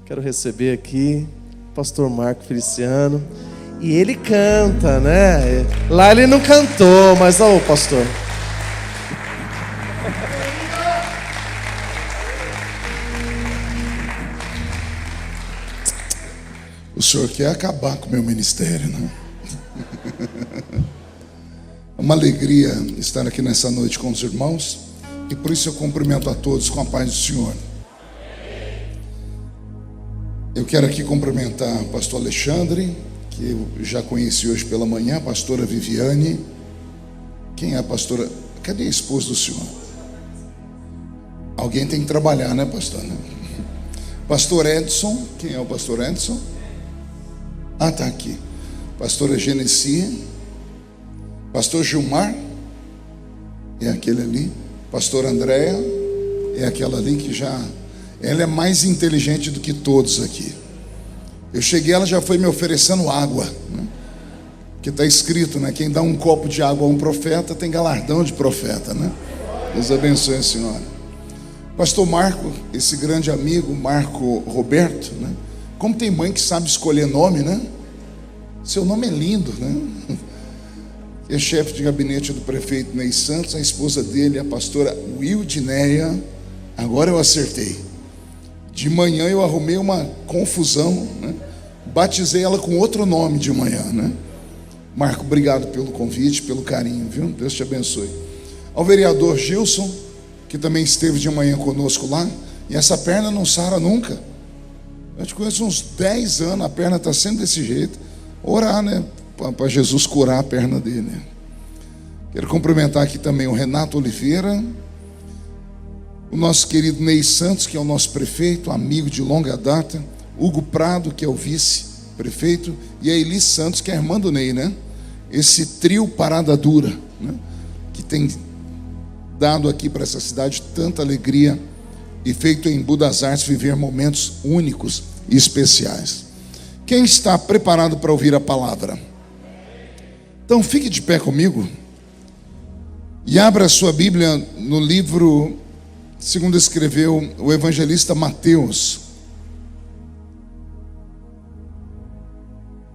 Quero receber aqui o pastor Marco Feliciano. E ele canta, né? Lá ele não cantou, mas ó, o pastor. O senhor quer acabar com o meu ministério, né? É uma alegria estar aqui nessa noite com os irmãos. E por isso eu cumprimento a todos com a paz do Senhor. Eu quero aqui cumprimentar o pastor Alexandre, que eu já conheci hoje pela manhã, a pastora Viviane. Quem é a pastora? Cadê a esposa do senhor? Alguém tem que trabalhar, né, pastor? Pastor Edson. Quem é o pastor Edson? Ah, tá aqui. Pastora Genesi. Pastor Gilmar. É aquele ali. Pastor Andréa. É aquela ali que já... Ela é mais inteligente do que todos aqui. Eu cheguei, ela já foi me oferecendo água, né? Que está escrito, né? Quem dá um copo de água a um profeta tem galardão de profeta, né? Deus abençoe a senhora. Pastor Marco, esse grande amigo, Marco Roberto, né? Como tem mãe que sabe escolher nome, né? Seu nome é lindo, né? É chefe de gabinete do prefeito Ney Santos, a esposa dele, a pastora Wildineia. Agora eu acertei. De manhã eu arrumei uma confusão, né? Batizei ela com outro nome de manhã, né? Marco, obrigado pelo convite, pelo carinho, viu? Deus te abençoe. Ao vereador Gilson, que também esteve de manhã conosco lá, e essa perna não sara nunca. Eu te conheço uns 10 anos, a perna está sendo desse jeito. Orar, né? Para Jesus curar a perna dele. Quero cumprimentar aqui também o Renato Oliveira, o nosso querido Ney Santos, que é o nosso prefeito, amigo de longa data, Hugo Prado, que é o vice-prefeito, e a Eli Santos, que é a irmã do Ney, né? Esse trio parada dura, né? Que tem dado aqui para essa cidade tanta alegria e feito em Budas Artes viver momentos únicos e especiais. Quem está preparado para ouvir a palavra? Então fique de pé comigo e abra a sua Bíblia no livro... Segundo escreveu o evangelista Mateus.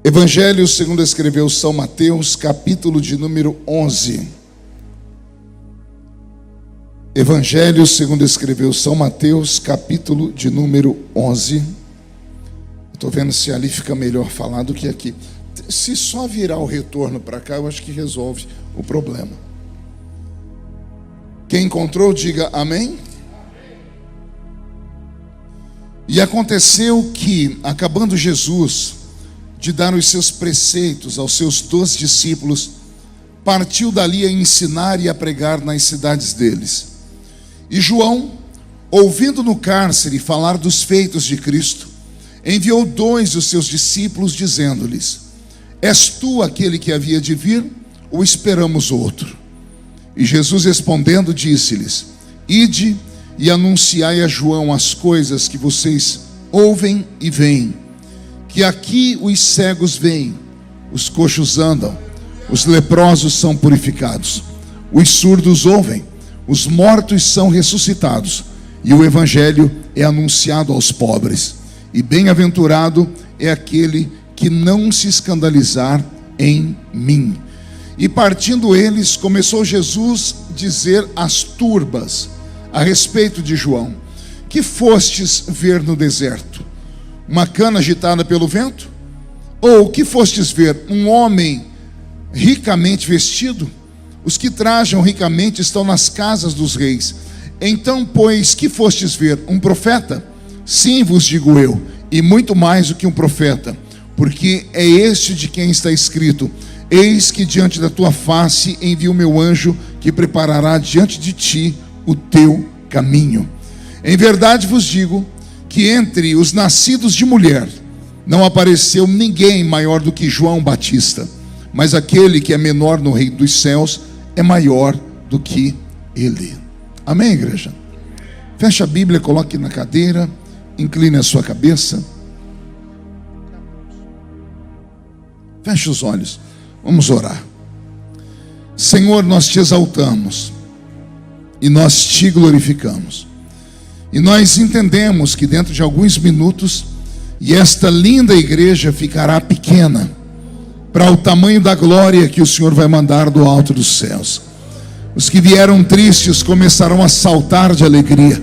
Evangelho segundo escreveu São Mateus, capítulo de número 11. Evangelho segundo escreveu São Mateus, capítulo de número 11. Estou vendo se ali fica melhor falar do que aqui. Se só virar o retorno para cá, eu acho que resolve o problema. Quem encontrou, diga amém. E aconteceu que, acabando Jesus de dar os seus preceitos aos seus 12 discípulos, partiu dali a ensinar e a pregar nas cidades deles. E João, ouvindo no cárcere falar dos feitos de Cristo, enviou 2 dos seus discípulos, dizendo-lhes: És tu aquele que havia de vir, ou esperamos outro? E Jesus respondendo disse-lhes: Ide e anunciai a João as coisas que vocês ouvem e veem, que aqui os cegos veem, os coxos andam, os leprosos são purificados, os surdos ouvem, os mortos são ressuscitados, e o evangelho é anunciado aos pobres. E bem-aventurado é aquele que não se escandalizar em mim. E partindo eles, começou Jesus a dizer às turbas a respeito de João: que fostes ver no deserto? Uma cana agitada pelo vento? Ou que fostes ver? Um homem ricamente vestido? Os que trajam ricamente estão nas casas dos reis. Então, pois, que fostes ver? Um profeta? Sim, vos digo eu, e muito mais do que um profeta, porque é este de quem está escrito: Eis que diante da tua face envio o meu anjo, que preparará diante de ti o teu caminho. Em verdade vos digo que entre os nascidos de mulher não apareceu ninguém maior do que João Batista, mas aquele que é menor no reino dos céus é maior do que ele. Amém, igreja? Feche a Bíblia, coloque na cadeira, incline a sua cabeça, feche os olhos, vamos orar. Senhor, nós te exaltamos e nós te glorificamos, e nós entendemos que dentro de alguns minutos E esta linda igreja ficará pequena para o tamanho da glória que o Senhor vai mandar do alto dos céus. Os que vieram tristes começarão a saltar de alegria.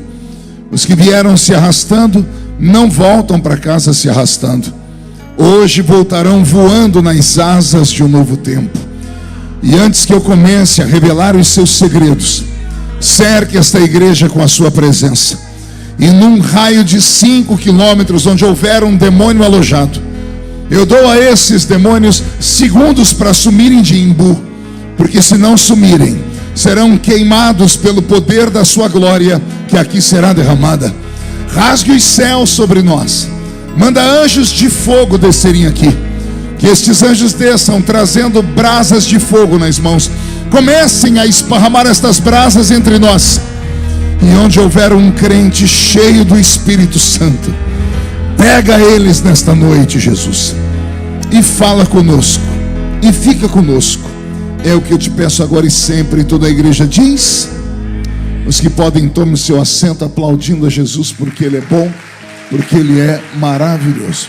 Os que vieram se arrastando não voltam para casa se arrastando. Hoje voltarão voando nas asas de um novo tempo. E antes que eu comece a revelar os seus segredos, cerque esta igreja com a sua presença. E num raio de 5 quilômetros, onde houver um demônio alojado, eu dou a esses demônios segundos para sumirem de imbu, porque se não sumirem, serão queimados pelo poder da sua glória, que aqui será derramada. Rasgue os céus sobre nós. Manda anjos de fogo descerem aqui. Que estes anjos desçam trazendo brasas de fogo nas mãos. Comecem a esparramar estas brasas entre nós. E onde houver um crente cheio do Espírito Santo, pega eles nesta noite, Jesus, e fala conosco, e fica conosco. É o que eu te peço agora e sempre. E toda a igreja diz: os que podem, tomem o seu assento aplaudindo a Jesus, porque Ele é bom, porque Ele é maravilhoso.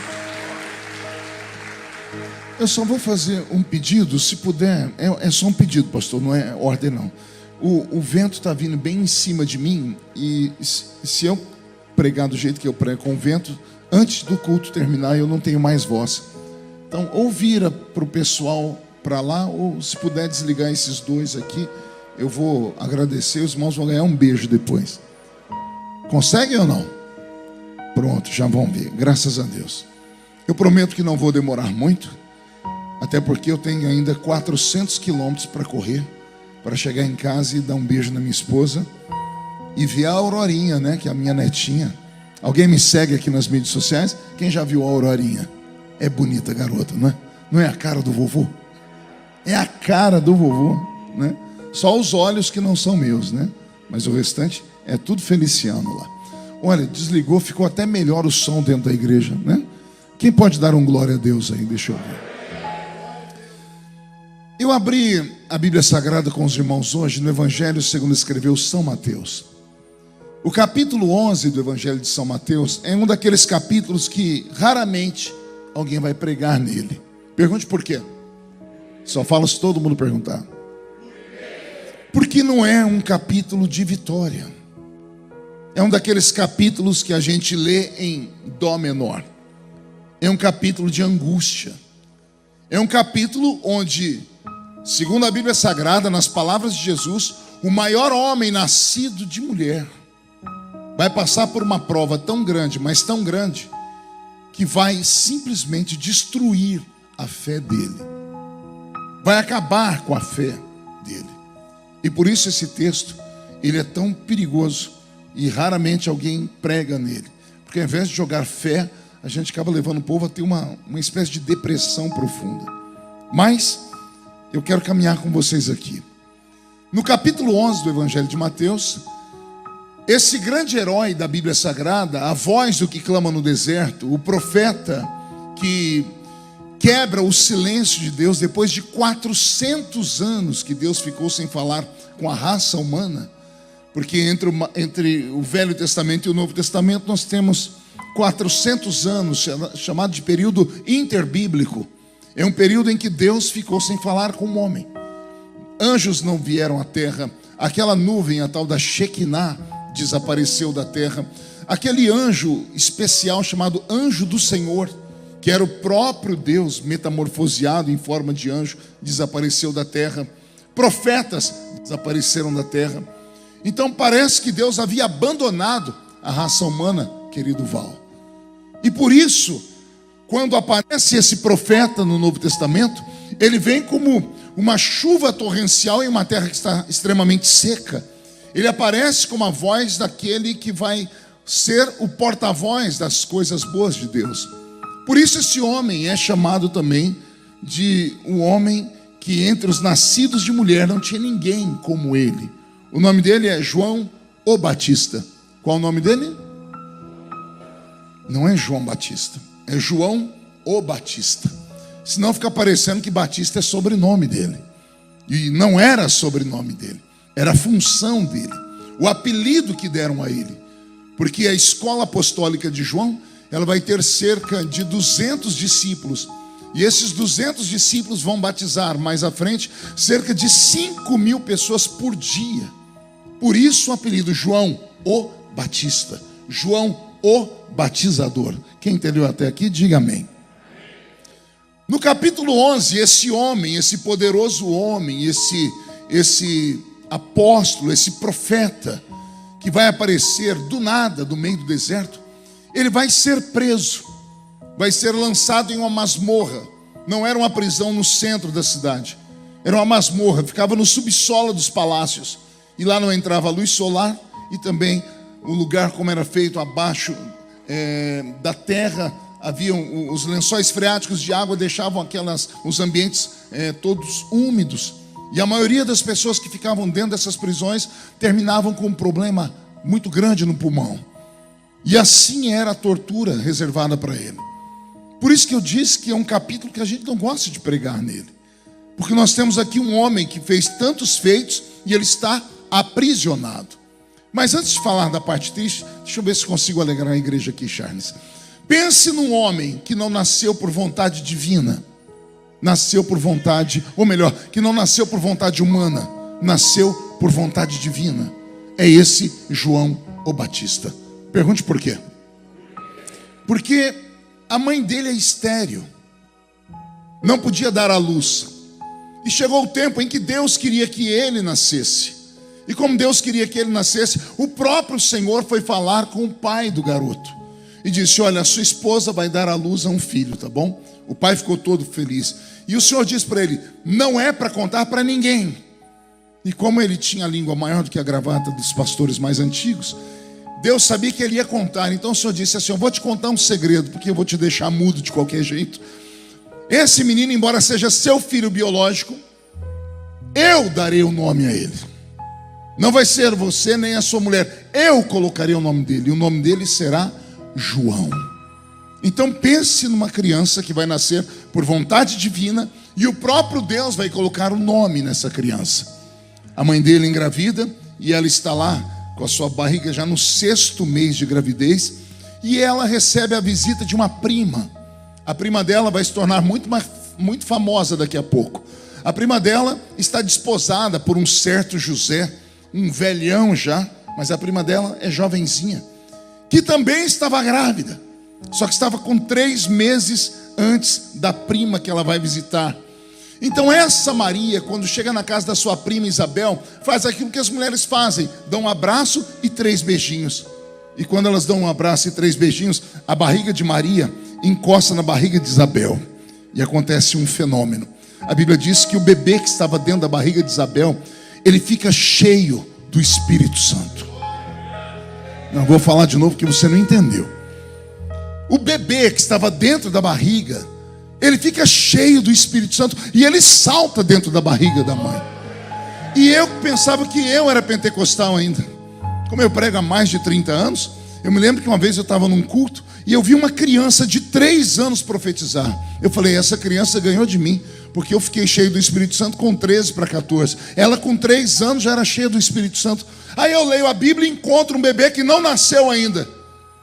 Eu só vou fazer um pedido, se puder. É só um pedido, pastor, não é ordem não. O vento está vindo bem em cima de mim, e se eu pregar do jeito que eu prego com o vento, antes do culto terminar eu não tenho mais voz. Então ou vira para o pessoal para lá, ou se puder desligar esses dois aqui, eu vou agradecer. Os irmãos vão ganhar um beijo depois. Conseguem ou não? Pronto, já vão ver, graças a Deus. Eu prometo que não vou demorar muito, até porque eu tenho ainda 400 quilômetros para correr, para chegar em casa e dar um beijo na minha esposa e ver a Aurorinha, né, que é a minha netinha. Alguém me segue aqui nas mídias sociais? Quem já viu a Aurorinha? É bonita garota, não é? Não é a cara do vovô? É a cara do vovô, né? Só os olhos que não são meus, né? Mas o restante é tudo Feliciano lá. Olha, desligou, ficou até melhor o som dentro da igreja, né? Quem pode dar um glória a Deus aí? Deixa eu ver. Eu abri a Bíblia Sagrada com os irmãos hoje no Evangelho segundo escreveu São Mateus. O capítulo 11 do Evangelho de São Mateus é um daqueles capítulos que raramente alguém vai pregar nele. Pergunte por quê. Só falo se todo mundo perguntar. Porque não é um capítulo de vitória. É um daqueles capítulos que a gente lê em dó menor. É um capítulo de angústia. É um capítulo onde, segundo a Bíblia Sagrada, nas palavras de Jesus, o maior homem nascido de mulher vai passar por uma prova tão grande, mas tão grande, que vai simplesmente destruir a fé dele. Vai acabar com a fé dele. E por isso esse texto, ele é tão perigoso e raramente alguém prega nele. Porque ao invés de jogar fé, a gente acaba levando o povo a ter uma espécie de depressão profunda. Mas eu quero caminhar com vocês aqui. No capítulo 11 do Evangelho de Mateus, esse grande herói da Bíblia Sagrada, a voz do que clama no deserto, o profeta que quebra o silêncio de Deus depois de 400 anos que Deus ficou sem falar com a raça humana, porque entre o Velho Testamento e o Novo Testamento nós temos 400 anos, chamado de período interbíblico. É um período em que Deus ficou sem falar com o homem. Anjos não vieram à terra, aquela nuvem, a tal da Shekinah, desapareceu da terra. Aquele anjo especial chamado anjo do Senhor, que era o próprio Deus metamorfoseado em forma de anjo, desapareceu da terra. Profetas desapareceram da terra. Então parece que Deus havia abandonado a raça humana, querido Val. E por isso, quando aparece esse profeta no Novo Testamento, ele vem como uma chuva torrencial em uma terra que está extremamente seca. Ele aparece como a voz daquele que vai ser o porta-voz das coisas boas de Deus. Por isso esse homem é chamado também de um homem que entre os nascidos de mulher não tinha ninguém como ele. O nome dele é João o Batista. Qual o nome dele? Não é João Batista, é João o Batista. Senão fica parecendo que Batista é sobrenome dele. E não era sobrenome dele, era a função dele, o apelido que deram a ele. Porque a escola apostólica de João ela vai ter cerca de 200 discípulos. E esses 200 discípulos vão batizar mais à frente cerca de 5.000 pessoas por dia. Por isso o apelido João o Batista, João o Batizador. Quem entendeu até aqui, diga amém. No capítulo 11, esse homem, esse poderoso homem, esse apóstolo, esse profeta, que vai aparecer do nada, do meio do deserto, ele vai ser preso, vai ser lançado em uma masmorra. Não era uma prisão no centro da cidade, era uma masmorra, ficava no subsolo dos palácios, e lá não entrava luz solar, e também o lugar como era feito abaixo da terra, haviam os lençóis freáticos de água, deixavam os ambientes todos úmidos. E a maioria das pessoas que ficavam dentro dessas prisões terminavam com um problema muito grande no pulmão. E assim era a tortura reservada para ele. Por isso que eu disse que é um capítulo que a gente não gosta de pregar nele. Porque nós temos aqui um homem que fez tantos feitos e ele está aprisionado. Mas antes de falar da parte triste, deixa eu ver se consigo alegrar a igreja aqui, Charles. Pense num homem que não nasceu por vontade divina. Nasceu por vontade, ou melhor, que não nasceu por vontade humana, nasceu por vontade divina. É esse João o Batista. Pergunte por quê? Porque a mãe dele é estéril, não podia dar à luz. E chegou o tempo em que Deus queria que ele nascesse. E como Deus queria que ele nascesse, o próprio Senhor foi falar com o pai do garoto. E disse: olha, a sua esposa vai dar à luz a um filho, tá bom? O pai ficou todo feliz. E o Senhor disse para ele: não é para contar para ninguém. E como ele tinha a língua maior do que a gravata dos pastores mais antigos, Deus sabia que ele ia contar. Então o Senhor disse assim: eu vou te contar um segredo, porque eu vou te deixar mudo de qualquer jeito. Esse menino, embora seja seu filho biológico, eu darei o nome a ele. Não vai ser você nem a sua mulher. Eu colocarei o nome dele. E o nome dele será João. Então pense numa criança que vai nascer por vontade divina, e o próprio Deus vai colocar o nome nessa criança. A mãe dele engravida, e ela está lá com a sua barriga já no 6º mês de gravidez, e ela recebe a visita de uma prima. A prima dela vai se tornar muito famosa daqui a pouco. A prima dela está desposada por um certo José, um velhão já, mas a prima dela é jovenzinha, que também estava grávida, só que estava com 3 meses antes da prima que ela vai visitar. Então essa Maria, quando chega na casa da sua prima Isabel, faz aquilo que as mulheres fazem: dão um abraço e 3 beijinhos. E quando elas dão um abraço e 3 beijinhos, a barriga de Maria encosta na barriga de Isabel, e acontece um fenômeno. A Bíblia diz que o bebê que estava dentro da barriga de Isabel, ele fica cheio do Espírito Santo. Não vou falar de novo porque você não entendeu. O bebê que estava dentro da barriga, ele fica cheio do Espírito Santo e ele salta dentro da barriga da mãe. E eu pensava que eu era pentecostal ainda. Como eu prego há mais de 30 anos, eu me lembro que uma vez eu estava num culto e eu vi uma criança de 3 anos profetizar. Eu falei: essa criança ganhou de mim, porque eu fiquei cheio do Espírito Santo com 13 para 14. Ela com 3 anos já era cheia do Espírito Santo. Aí eu leio a Bíblia e encontro um bebê que não nasceu ainda.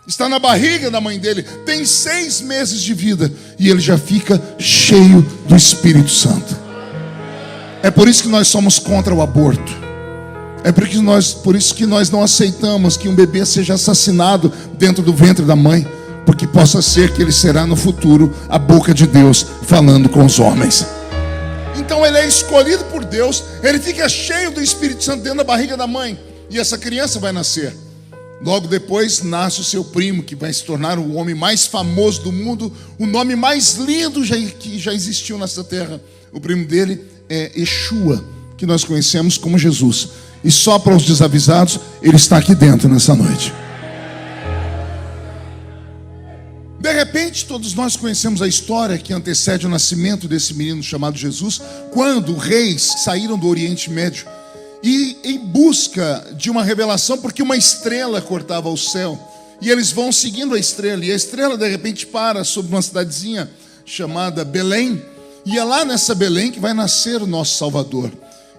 Está na barriga da mãe dele, tem 6 meses de vida, e ele já fica cheio do Espírito Santo. É por isso que nós somos contra o aborto. É por isso que nós não aceitamos que um bebê seja assassinado dentro do ventre da mãe, porque possa ser que ele será no futuro a boca de Deus falando com os homens. Então ele é escolhido por Deus, ele fica cheio do Espírito Santo dentro da barriga da mãe, e essa criança vai nascer. Logo depois nasce o seu primo, que vai se tornar o homem mais famoso do mundo, o nome mais lindo que já existiu nessa terra. O primo dele é Yeshua, que nós conhecemos como Jesus. E só para os desavisados, ele está aqui dentro nessa noite. De repente, todos nós conhecemos a história que antecede o nascimento desse menino chamado Jesus, quando reis saíram do Oriente Médio e em busca de uma revelação, porque uma estrela cortava o céu, e eles vão seguindo a estrela, e a estrela de repente para sobre uma cidadezinha chamada Belém, e é lá nessa Belém que vai nascer o nosso Salvador.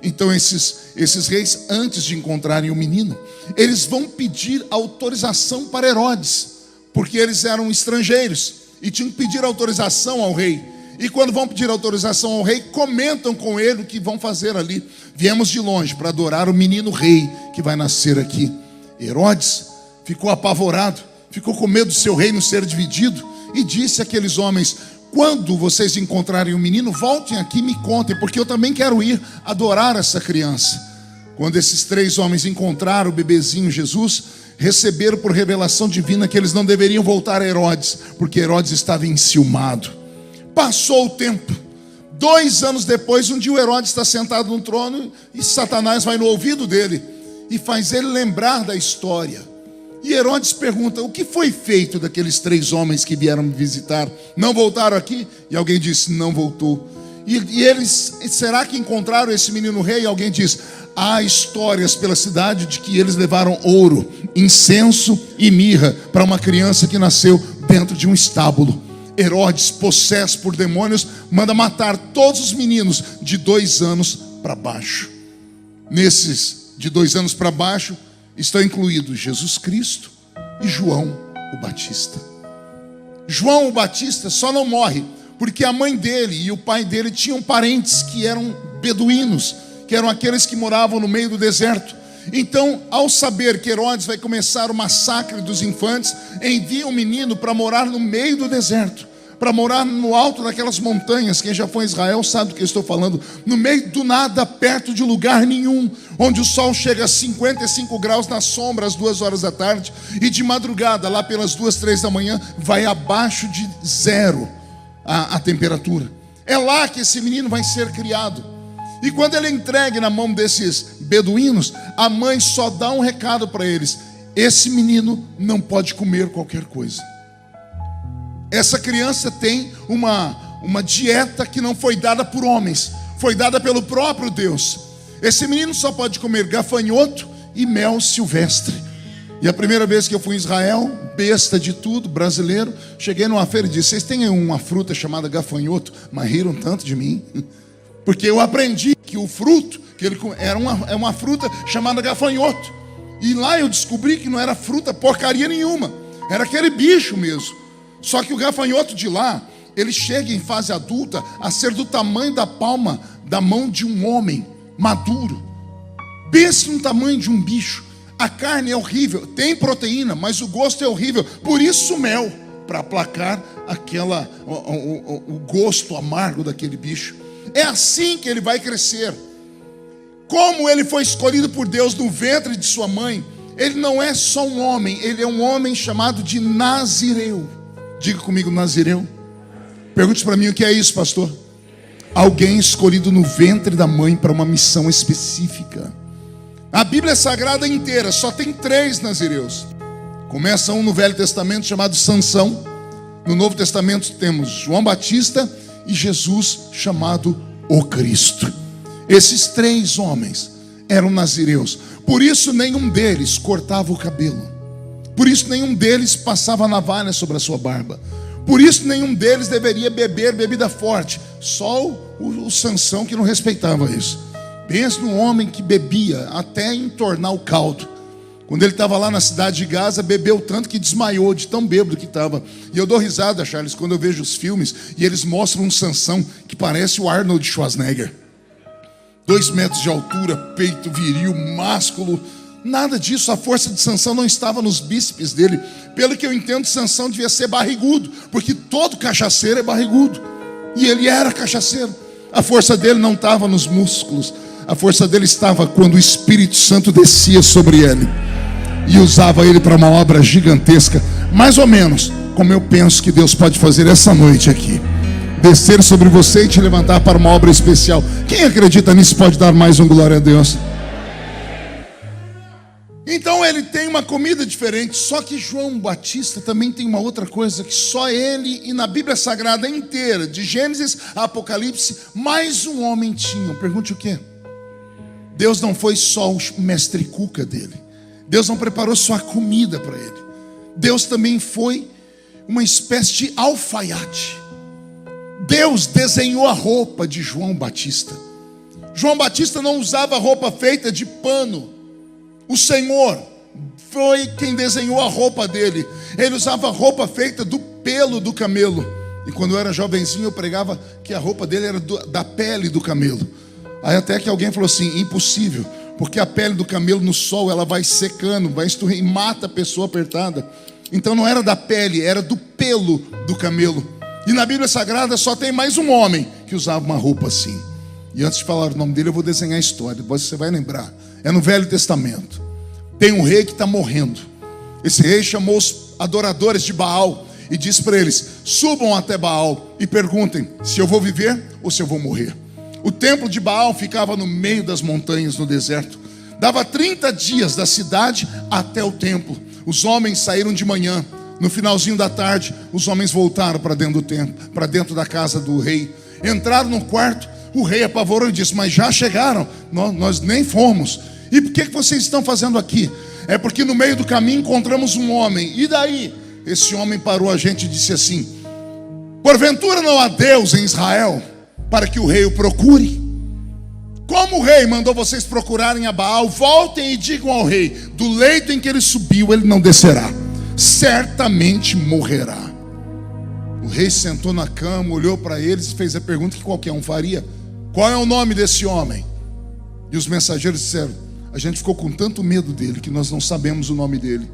Então esses reis, antes de encontrarem o menino, eles vão pedir autorização para Herodes, porque eles eram estrangeiros e tinham que pedir autorização ao rei. E quando vão pedir autorização ao rei, comentam com ele o que vão fazer ali. Viemos de longe para adorar o menino rei que vai nascer aqui. Herodes ficou apavorado, ficou com medo do seu reino ser dividido e disse àqueles homens: quando vocês encontrarem o menino, voltem aqui e me contem, porque eu também quero ir adorar essa criança. Quando esses 3 homens encontraram o bebezinho Jesus, receberam por revelação divina que eles não deveriam voltar a Herodes, porque Herodes estava enciumado. Passou o tempo. 2 anos depois, um dia o Herodes está sentado no trono e Satanás vai no ouvido dele e faz ele lembrar da história. E Herodes pergunta: o que foi feito daqueles 3 homens que vieram me visitar? Não voltaram aqui? E alguém disse: não voltou. E eles, será que encontraram esse menino rei? E alguém diz: há histórias pela cidade de que eles levaram ouro, incenso e mirra para uma criança que nasceu dentro de um estábulo. Herodes, possesso por demônios, manda matar todos os meninos de 2 anos para baixo. Nesses de 2 anos para baixo estão incluídos Jesus Cristo e João o Batista. João o Batista só não morre porque a mãe dele e o pai dele tinham parentes que eram beduínos, que eram aqueles que moravam no meio do deserto. Então, ao saber que Herodes vai começar o massacre dos infantes, envia um menino para morar no meio do deserto, para morar no alto daquelas montanhas. Quem já foi a Israel sabe do que eu estou falando. No meio do nada, perto de lugar nenhum, onde o sol chega a 55 graus na sombra às 2 horas da tarde, e de madrugada, lá pelas 2, 3 da manhã, vai abaixo de 0 a temperatura. É lá que esse menino vai ser criado. E quando ele é entregue na mão desses beduínos, a mãe só dá um recado para eles: esse menino não pode comer qualquer coisa. Essa criança tem uma dieta que não foi dada por homens, foi dada pelo próprio Deus. Esse menino só pode comer gafanhoto e mel silvestre. E a primeira vez que eu fui em Israel, besta de tudo, brasileiro, cheguei numa feira e disse: vocês têm uma fruta chamada gafanhoto? Mas riram tanto de mim, porque eu aprendi que o fruto que ele era uma fruta chamada gafanhoto. E lá eu descobri que não era fruta porcaria nenhuma, era aquele bicho mesmo. Só que o gafanhoto de lá, ele chega em fase adulta a ser do tamanho da palma da mão de um homem maduro. Pense no tamanho de um bicho. A carne é horrível, tem proteína, mas o gosto é horrível. Por isso o mel, para aplacar o gosto amargo daquele bicho. É assim que ele vai crescer. Como ele foi escolhido por Deus no ventre de sua mãe, ele não é só um homem, ele é um homem chamado de Nazireu. Diga comigo, Nazireu. Pergunte para mim: o que é isso, pastor? Alguém escolhido no ventre da mãe para uma missão específica. A Bíblia Sagrada inteira só tem 3 nazireus. Começa um no Velho Testamento chamado Sansão. No Novo Testamento temos João Batista e Jesus chamado o Cristo. Esses 3 homens eram nazireus. Por isso nenhum deles cortava o cabelo. Por isso nenhum deles passava navalha sobre a sua barba. Por isso nenhum deles deveria beber bebida forte. Só o Sansão que não respeitava isso. Pensa num homem que bebia até entornar o caldo. Quando ele estava lá na cidade de Gaza, bebeu tanto que desmaiou de tão bêbado que estava. E eu dou risada, Charles, quando eu vejo os filmes e eles mostram um Sansão que parece o Arnold Schwarzenegger. 2 metros de altura, peito viril, másculo. Nada disso, a força de Sansão não estava nos bíceps dele. Pelo que eu entendo, Sansão devia ser barrigudo, porque todo cachaceiro é barrigudo. E ele era cachaceiro. A força dele não estava nos músculos. A força dele estava quando o Espírito Santo descia sobre ele e usava ele para uma obra gigantesca. Mais ou menos como eu penso que Deus pode fazer essa noite aqui. Descer sobre você e te levantar para uma obra especial. Quem acredita nisso pode dar mais um glória a Deus. Então ele tem uma comida diferente. Só que João Batista também tem uma outra coisa que só ele, e na Bíblia Sagrada inteira, de Gênesis a Apocalipse, mais um homem tinha. Pergunte o quê? Deus não foi só o mestre cuca dele. Deus não preparou só a comida para ele. Deus também foi uma espécie de alfaiate. Deus desenhou a roupa de João Batista. João Batista não usava roupa feita de pano. O Senhor foi quem desenhou a roupa dele. Ele usava roupa feita do pelo do camelo. E quando eu era jovenzinho, eu pregava que a roupa dele era da pele do camelo. Aí até que alguém falou assim: impossível, porque a pele do camelo no sol ela vai secando, vai esturrir e mata a pessoa apertada. Então não era da pele, era do pelo do camelo. E na Bíblia Sagrada só tem mais um homem que usava uma roupa assim. E antes de falar o nome dele, eu vou desenhar a história, depois você vai lembrar. É no Velho Testamento. Tem um rei que está morrendo. Esse rei chamou os adoradores de Baal e disse para eles: subam até Baal e perguntem se eu vou viver ou se eu vou morrer. O templo de Baal ficava no meio das montanhas, no deserto. Dava 30 dias da cidade até o templo. Os homens saíram de manhã. No finalzinho da tarde, os homens voltaram para dentro do templo, para dentro da casa do rei. Entraram no quarto. O rei apavorou e disse: mas já chegaram? Nós nem fomos. E por que vocês estão fazendo aqui? É porque no meio do caminho encontramos um homem. E daí? Esse homem parou a gente e disse assim: porventura não há Deus em Israel para que o rei o procure? Como o rei mandou vocês procurarem a Baal, voltem e digam ao rei: do leito em que ele subiu, ele não descerá, certamente morrerá. O rei sentou na cama, olhou para eles e fez a pergunta que qualquer um faria: qual é o nome desse homem? E os mensageiros disseram: a gente ficou com tanto medo dele que nós não sabemos o nome dele.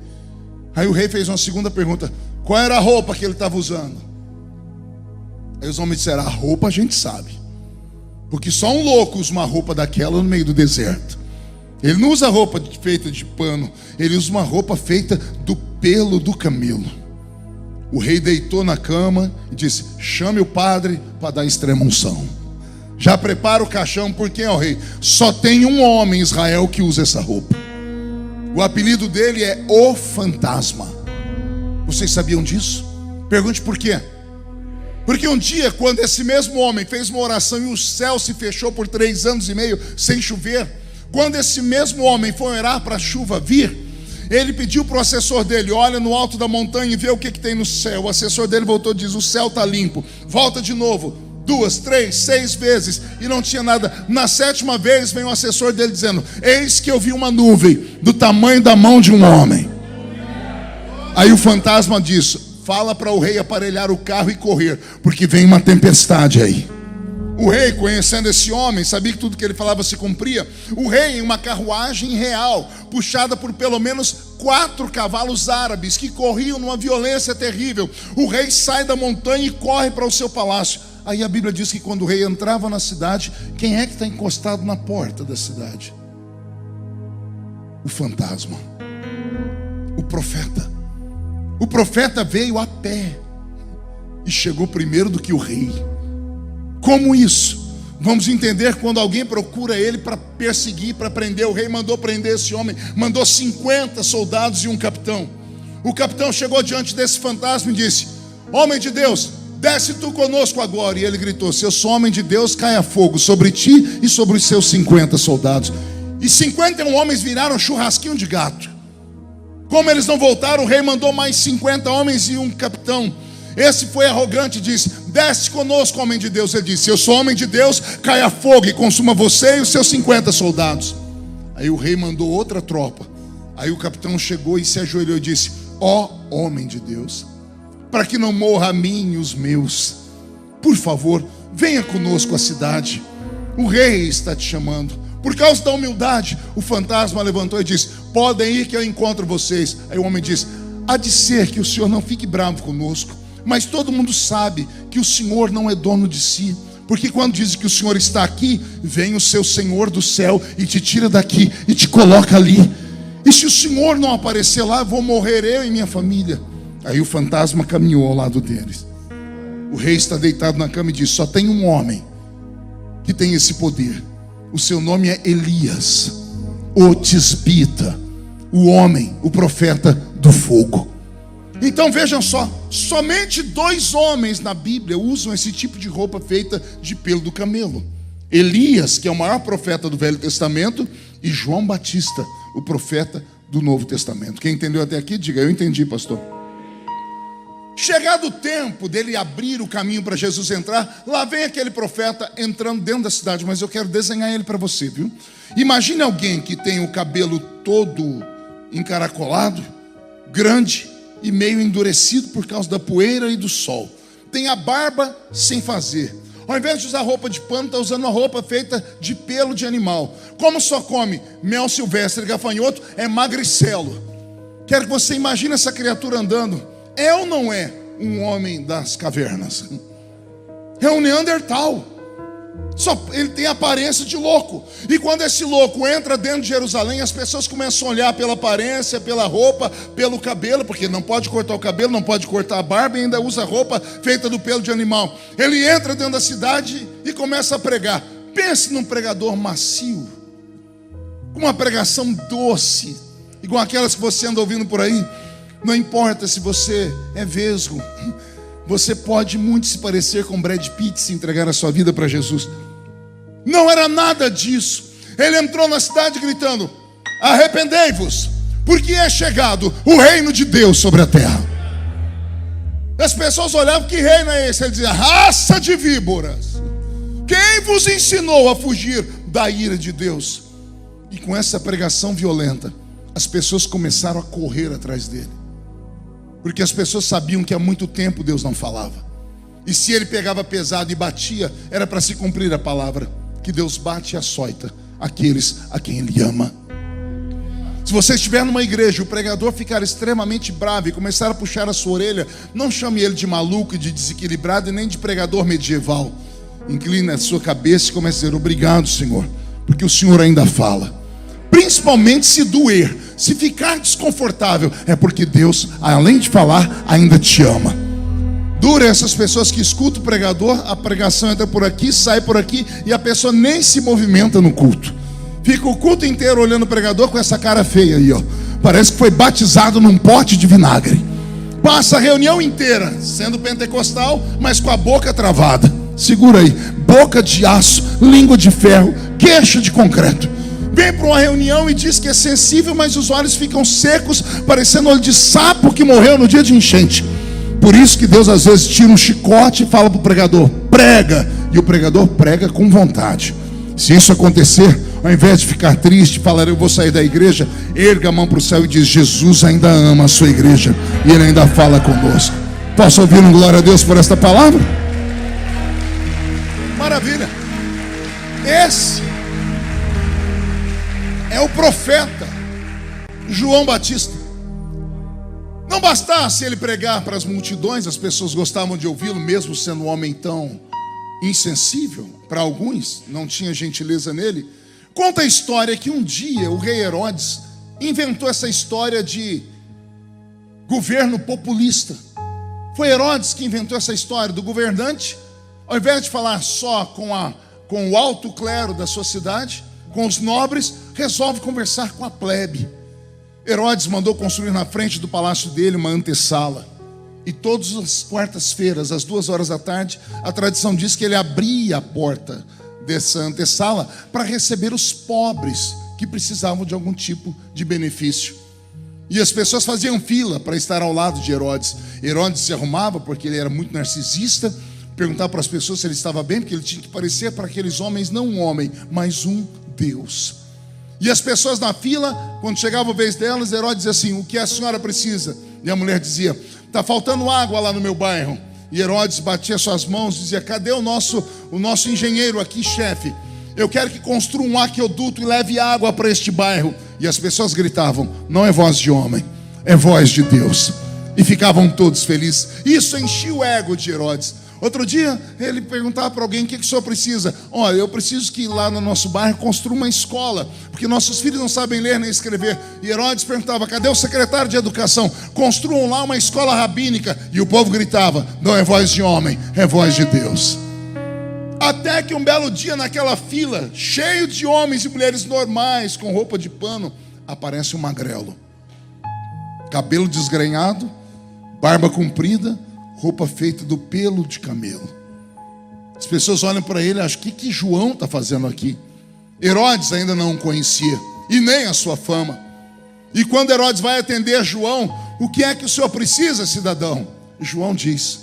Aí o rei fez uma segunda pergunta: qual era a roupa que ele estava usando? Aí os homens disseram: a roupa a gente sabe, porque só um louco usa uma roupa daquela no meio do deserto. Ele não usa roupa feita de pano, ele usa uma roupa feita do pelo do camelo. O rei deitou na cama e disse: chame o padre para dar extrema unção. Já prepara o caixão, porque ó rei, só tem um homem em Israel que usa essa roupa. O apelido dele é o Fantasma. Vocês sabiam disso? Pergunte por quê. Porque um dia, quando esse mesmo homem fez uma oração e o céu se fechou por 3 anos e meio sem chover, quando esse mesmo homem foi orar para a chuva vir, ele pediu para o assessor dele: olha no alto da montanha e vê o que tem no céu. O assessor dele voltou e diz: o céu está limpo. Volta de novo. 2, 3, 6 vezes e não tinha nada. Na 7ª vez vem o assessor dele dizendo: eis que eu vi uma nuvem do tamanho da mão de um homem. Aí o fantasma disse: fala para o rei aparelhar o carro e correr, porque vem uma tempestade aí. O rei, conhecendo esse homem, sabia que tudo que ele falava se cumpria. O rei, em uma carruagem real, puxada por pelo menos 4 cavalos árabes que corriam numa violência terrível, o rei sai da montanha e corre para o seu palácio. Aí a Bíblia diz que quando o rei entrava na cidade, quem é que está encostado na porta da cidade? O fantasma, o profeta. O profeta veio a pé e chegou primeiro do que o rei. Como isso? Vamos entender quando alguém procura ele para perseguir, para prender. O rei mandou prender esse homem, mandou 50 soldados e um capitão. O capitão chegou diante desse fantasma e disse: homem de Deus, desce tu conosco agora. E ele gritou: se eu sou homem de Deus, caia fogo sobre ti e sobre os seus 50 soldados. E 51 homens viraram churrasquinho de gato. Como eles não voltaram, o rei mandou mais 50 homens e um capitão. Esse foi arrogante e disse: desce conosco, homem de Deus. Ele disse: se eu sou homem de Deus, caia fogo e consuma você e os seus 50 soldados. Aí o rei mandou outra tropa. Aí o capitão chegou e se ajoelhou e disse: ó homem de Deus, para que não morra a mim e os meus, por favor, venha conosco à cidade. O rei está te chamando. Por causa da humildade, o fantasma levantou e disse: podem ir que eu encontro vocês. Aí o homem disse: há de ser que o senhor não fique bravo conosco, mas todo mundo sabe que o senhor não é dono de si, porque quando dizem que o senhor está aqui, vem o seu Senhor do céu e te tira daqui e te coloca ali. E se o senhor não aparecer lá, vou morrer eu e minha família. Aí o fantasma caminhou ao lado deles. O rei está deitado na cama e diz: só tem um homem que tem esse poder. O seu nome é Elias, o tisbita, o homem, o profeta do fogo. Então vejam só, somente 2 homens na Bíblia usam esse tipo de roupa feita de pelo do camelo: Elias, que é o maior profeta do Velho Testamento, e João Batista, o profeta do Novo Testamento. Quem entendeu até aqui, diga: eu entendi, pastor. Chegado o tempo dele abrir o caminho para Jesus entrar, lá vem aquele profeta entrando dentro da cidade. Mas eu quero desenhar ele para você, viu? Imagine alguém que tem o cabelo todo encaracolado, grande e meio endurecido por causa da poeira e do sol. Tem a barba sem fazer. Ao invés de usar roupa de pano, está usando uma roupa feita de pelo de animal. Como só come mel silvestre e gafanhoto, é magricelo. Quero que você imagine essa criatura andando. É ou não é um homem das cavernas? É um Neandertal. Ele tem a aparência de louco. E quando esse louco entra dentro de Jerusalém, as pessoas começam a olhar pela aparência, pela roupa, pelo cabelo, porque não pode cortar o cabelo, não pode cortar a barba, e ainda usa roupa feita do pelo de animal. Ele entra dentro da cidade e começa a pregar. Pense num pregador macio, com uma pregação doce, igual aquelas que você anda ouvindo por aí. Não importa se você é vesgo, você pode muito se parecer com Brad Pitt se entregar a sua vida para Jesus. Não era nada disso. Ele entrou na cidade gritando: arrependei-vos, porque é chegado o reino de Deus sobre a terra. As pessoas olhavam: que reino é esse? Ele dizia: raça de víboras, quem vos ensinou a fugir da ira de Deus? E com essa pregação violenta, as pessoas começaram a correr atrás dele, porque as pessoas sabiam que há muito tempo Deus não falava. E se ele pegava pesado e batia, era para se cumprir a palavra, que Deus bate e açoita aqueles a quem Ele ama. Se você estiver numa igreja e o pregador ficar extremamente bravo e começar a puxar a sua orelha, não chame ele de maluco, de desequilibrado e nem de pregador medieval. Incline a sua cabeça e comece a dizer: obrigado, Senhor, porque o Senhor ainda fala. Principalmente se doer, se ficar desconfortável, é porque Deus, além de falar, ainda te ama. Dura essas pessoas que escutam o pregador, a pregação entra por aqui, sai por aqui, e a pessoa nem se movimenta no culto. Fica o culto inteiro olhando o pregador com essa cara feia aí, ó. Parece que foi batizado num pote de vinagre. Passa a reunião inteira sendo pentecostal, mas com a boca travada. Segura aí: boca de aço, língua de ferro, queixo de concreto. Vem para uma reunião e diz que é sensível, mas os olhos ficam secos, parecendo olho de sapo que morreu no dia de enchente. Por isso que Deus às vezes tira um chicote e fala para o pregador: prega. E o pregador prega com vontade. Se isso acontecer, ao invés de ficar triste, falar: eu vou sair da igreja, erga a mão para o céu e diz: Jesus ainda ama a sua igreja e Ele ainda fala conosco. Posso ouvir um glória a Deus por esta palavra? Maravilha. Esse é o profeta João Batista. Não bastasse ele pregar para as multidões, as pessoas gostavam de ouvi-lo, mesmo sendo um homem tão insensível. Para alguns, não tinha gentileza nele. Conta a história que um dia o rei Herodes inventou essa história de governo populista. Foi Herodes que inventou essa história do governante, ao invés de falar só com o alto clero da sua cidade, com os nobres, resolve conversar com a plebe. Herodes mandou construir na frente do palácio dele uma antessala. E todas as quartas-feiras, às 2 da tarde, a tradição diz que ele abria a porta dessa antessala para receber os pobres que precisavam de algum tipo de benefício. E as pessoas faziam fila para estar ao lado de Herodes. Herodes se arrumava porque ele era muito narcisista, perguntava para as pessoas se ele estava bem, porque ele tinha que parecer para aqueles homens não um homem, mas um Deus. E as pessoas na fila, quando chegava a vez delas, Herodes dizia assim: o que a senhora precisa? E a mulher dizia: está faltando água lá no meu bairro. E Herodes batia suas mãos e dizia: cadê o nosso engenheiro aqui, chefe? Eu quero que construa um aqueduto e leve água para este bairro. E as pessoas gritavam: não é voz de homem, é voz de Deus. E ficavam todos felizes. Isso enchia o ego de Herodes. Outro dia, ele perguntava para alguém: o que o senhor precisa? Olha, eu preciso que lá no nosso bairro construa uma escola, porque nossos filhos não sabem ler nem escrever. E Herodes perguntava: cadê o secretário de educação? Construam lá uma escola rabínica. E o povo gritava: não é voz de homem, é voz de Deus. Até que um belo dia, naquela fila, cheio de homens e mulheres normais, com roupa de pano, aparece um magrelo. Cabelo desgrenhado, barba comprida, roupa feita do pelo de camelo. As pessoas olham para ele e acham: o que João está fazendo aqui? Herodes ainda não o conhecia, e nem a sua fama. E quando Herodes vai atender João: o que é que o senhor precisa, cidadão? João diz: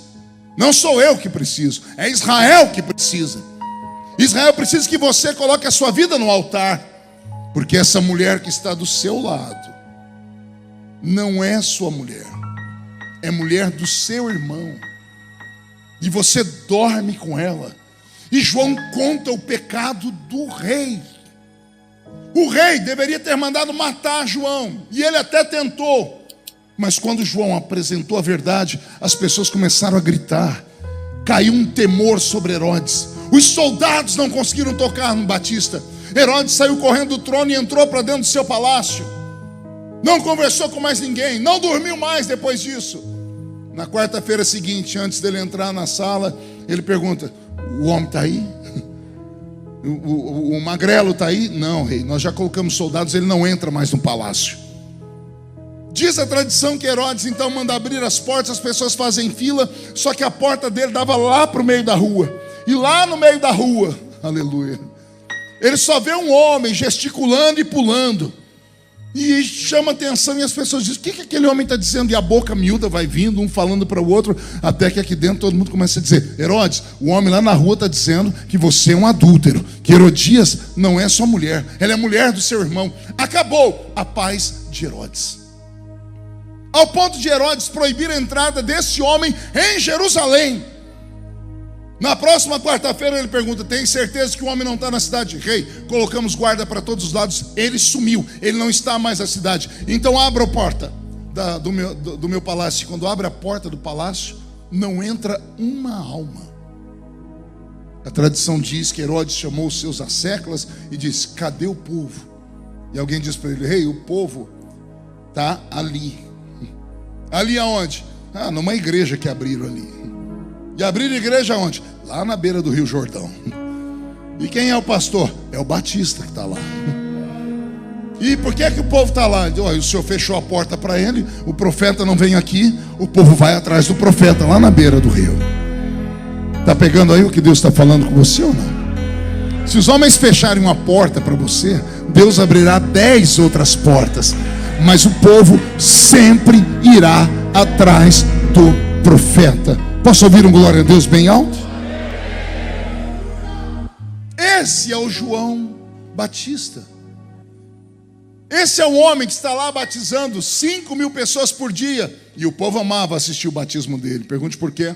não sou eu que preciso, é Israel que precisa. Israel precisa que você coloque a sua vida no altar, porque essa mulher que está do seu lado não é sua mulher, é mulher do seu irmão, e você dorme com ela. E João conta o pecado do rei. O rei deveria ter mandado matar João, e ele até tentou. Mas quando João apresentou a verdade, as pessoas começaram a gritar. Caiu um temor sobre Herodes. Os soldados não conseguiram tocar no Batista. Herodes saiu correndo do trono e entrou para dentro do seu palácio. Não conversou com mais ninguém, não dormiu mais depois disso. Na quarta-feira seguinte, antes dele entrar na sala, ele pergunta: o homem está aí? O magrelo está aí? Não, rei, nós já colocamos soldados, ele não entra mais no palácio. Diz a tradição que Herodes então manda abrir as portas, as pessoas fazem fila, só que a porta dele dava lá para o meio da rua. E lá no meio da rua, aleluia, ele só vê um homem gesticulando e pulando. E chama atenção, e as pessoas dizem: o que aquele homem está dizendo? E a boca miúda vai vindo, um falando para o outro, até que aqui dentro todo mundo começa a dizer: Herodes, o homem lá na rua está dizendo que você é um adúltero, que Herodias não é sua mulher, ela é mulher do seu irmão. Acabou a paz de Herodes, ao ponto de Herodes proibir a entrada desse homem em Jerusalém. Na próxima quarta-feira ele pergunta: tem certeza que o homem não está na cidade? Rei, colocamos guarda para todos os lados. Ele sumiu, ele não está mais na cidade. Então abra a porta do meu palácio. Quando abre a porta do palácio, não entra uma alma. A tradição diz que Herodes chamou os seus asseclas e disse: cadê o povo? E alguém diz para ele: rei, o povo está ali. Ali aonde? Numa igreja que abriram ali. E abriram igreja onde? Lá na beira do Rio Jordão. E quem é o pastor? É o Batista que está lá. E por que o povo está lá? O senhor fechou a porta para ele, o profeta não vem aqui, o povo vai atrás do profeta lá na beira do rio. Está pegando aí o que Deus está falando com você ou não? Se os homens fecharem uma porta para você, Deus abrirá 10 outras portas, mas o povo sempre irá atrás do profeta. Posso ouvir um glória a Deus bem alto? Esse é o João Batista. Esse é o homem que está lá batizando 5.000 pessoas por dia. E o povo amava assistir o batismo dele. Pergunte por quê?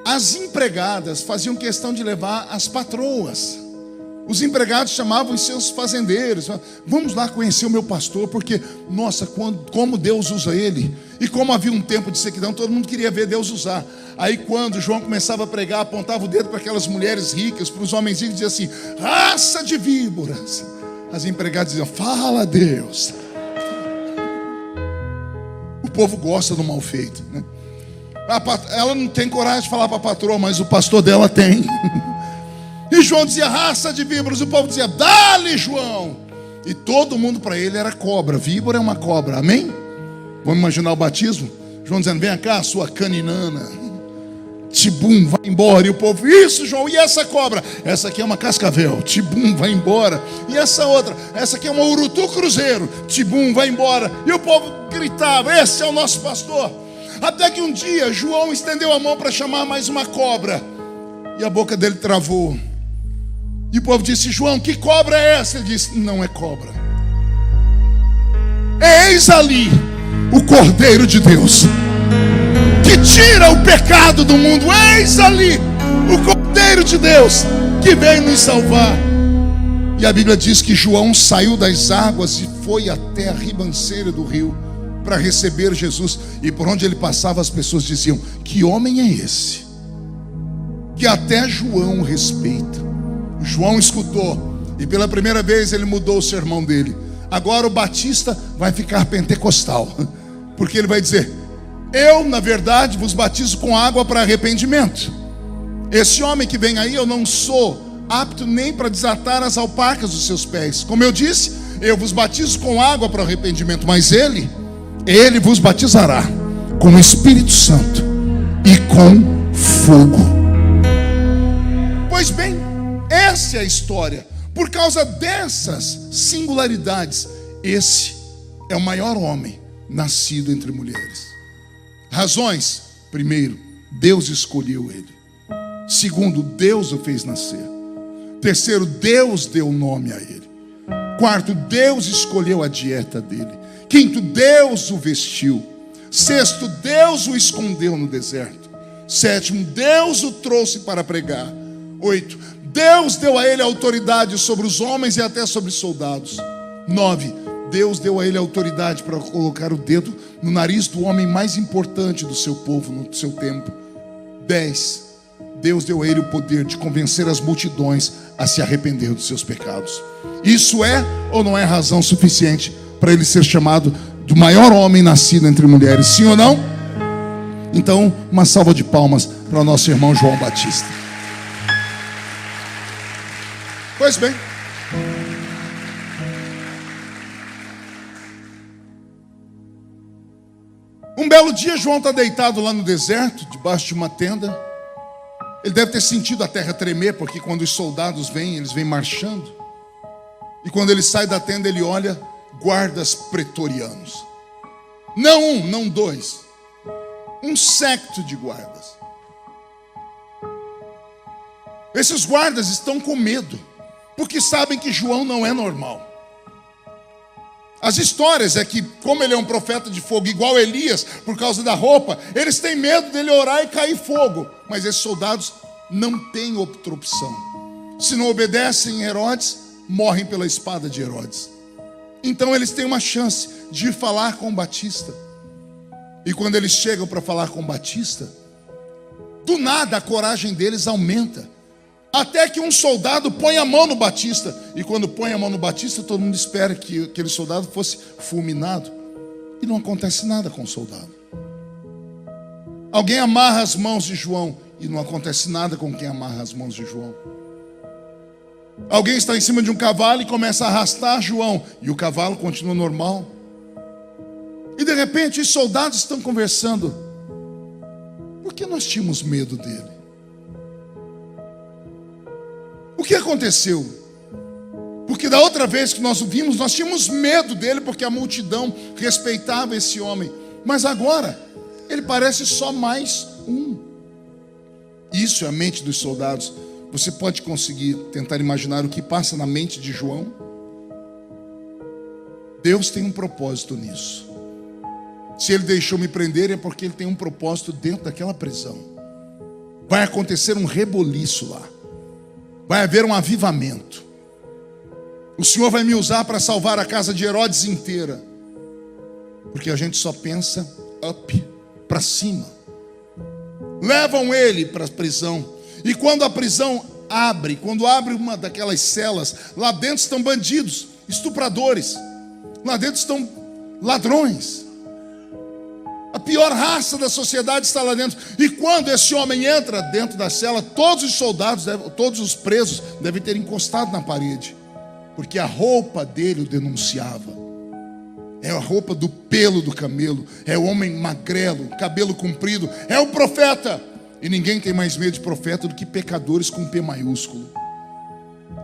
As empregadas faziam questão de levar as patroas. Os empregados chamavam os seus fazendeiros: vamos lá conhecer o meu pastor, porque, nossa, como Deus usa ele. E como havia um tempo de sequidão, todo mundo queria ver Deus usar. Aí quando João começava a pregar, apontava o dedo para aquelas mulheres ricas, para os homens ricos, e dizia assim: raça de víboras. As empregadas diziam: fala Deus. O povo gosta do mal feito, né? Ela não tem coragem de falar para a patroa, mas o pastor dela tem. E João dizia: raça de víboras. O povo dizia: dá-lhe, João. E todo mundo para ele era cobra. Víbora é uma cobra, amém? Vamos imaginar o batismo? João dizendo: vem cá, sua caninana. Tibum, vai embora. E o povo: isso, João, e essa cobra? Essa aqui é uma cascavel. Tibum, vai embora. E essa outra? Essa aqui é uma urutu cruzeiro. Tibum, vai embora. E o povo gritava: esse é o nosso pastor. Até que um dia João estendeu a mão para chamar mais uma cobra, e a boca dele travou. E o povo disse: João, que cobra é essa? Ele disse: não é cobra. Eis ali o Cordeiro de Deus, que tira o pecado do mundo. Eis ali o Cordeiro de Deus, que vem nos salvar. E a Bíblia diz que João saiu das águas e foi até a ribanceira do rio para receber Jesus. E por onde ele passava, as pessoas diziam: que homem é esse que até João respeita? João escutou, e pela primeira vez ele mudou o sermão dele. Agora o Batista vai ficar pentecostal, porque ele vai dizer: eu, na verdade, vos batizo com água para arrependimento. Esse homem que vem aí, eu não sou apto nem para desatar as alpacas dos seus pés. Como eu disse, eu vos batizo com água para arrependimento, mas ele vos batizará com o Espírito Santo e com fogo. Pois bem, essa é a história. Por causa dessas singularidades, esse é o maior homem nascido entre mulheres. Razões: primeiro, Deus escolheu ele. Segundo, Deus o fez nascer. Terceiro, Deus deu nome a ele. Quarto, Deus escolheu a dieta dele. Quinto, Deus o vestiu. Sexto, Deus o escondeu no deserto. Sétimo, Deus o trouxe para pregar. Oito, Deus deu a ele autoridade sobre os homens e até sobre os soldados. 9, Deus deu a ele autoridade para colocar o dedo no nariz do homem mais importante do seu povo, no seu tempo. 10, Deus deu a ele o poder de convencer as multidões a se arrepender dos seus pecados. Isso é ou não é razão suficiente para ele ser chamado do maior homem nascido entre mulheres? Sim ou não? Então, uma salva de palmas para o nosso irmão João Batista. Pois bem, um belo dia João está deitado lá no deserto, debaixo de uma tenda. Ele deve ter sentido a terra tremer, porque quando os soldados vêm, eles vêm marchando. E quando ele sai da tenda, ele olha guardas pretorianos. Não um, não dois. Um séquito de guardas. Esses guardas estão com medo, porque sabem que João não é normal. As histórias é que, como ele é um profeta de fogo, igual Elias, por causa da roupa, eles têm medo dele orar e cair fogo. Mas esses soldados não têm outra opção. Se não obedecem Herodes, morrem pela espada de Herodes. Então eles têm uma chance de ir falar com Batista. E quando eles chegam para falar com Batista, do nada a coragem deles aumenta. Até que um soldado põe a mão no Batista. E quando põe a mão no Batista, todo mundo espera que aquele soldado fosse fulminado. E não acontece nada com o soldado. Alguém amarra as mãos de João. E não acontece nada com quem amarra as mãos de João. Alguém está em cima de um cavalo e começa a arrastar João. E o cavalo continua normal. E de repente os soldados estão conversando. Por que nós tínhamos medo dele? O que aconteceu? Porque da outra vez que nós o vimos, nós tínhamos medo dele, porque a multidão respeitava esse homem. Mas agora, ele parece só mais um. Isso é a mente dos soldados. Você pode conseguir tentar imaginar o que passa na mente de João? Deus tem um propósito nisso. Se ele deixou me prender, é porque ele tem um propósito dentro daquela prisão. Vai acontecer um reboliço lá. Vai haver um avivamento. O Senhor vai me usar para salvar a casa de Herodes inteira. Porque a gente só pensa up, para cima. Levam ele para a prisão. E quando a prisão abre, quando abre uma daquelas celas, lá dentro estão bandidos, estupradores. Lá dentro estão ladrões. A pior raça da sociedade está lá dentro. E quando esse homem entra dentro da cela, todos os soldados, todos os presos devem ter encostado na parede, porque a roupa dele o denunciava. É a roupa do pelo do camelo. É o homem magrelo, cabelo comprido. É o profeta. E ninguém tem mais medo de profeta do que pecadores com P maiúsculo.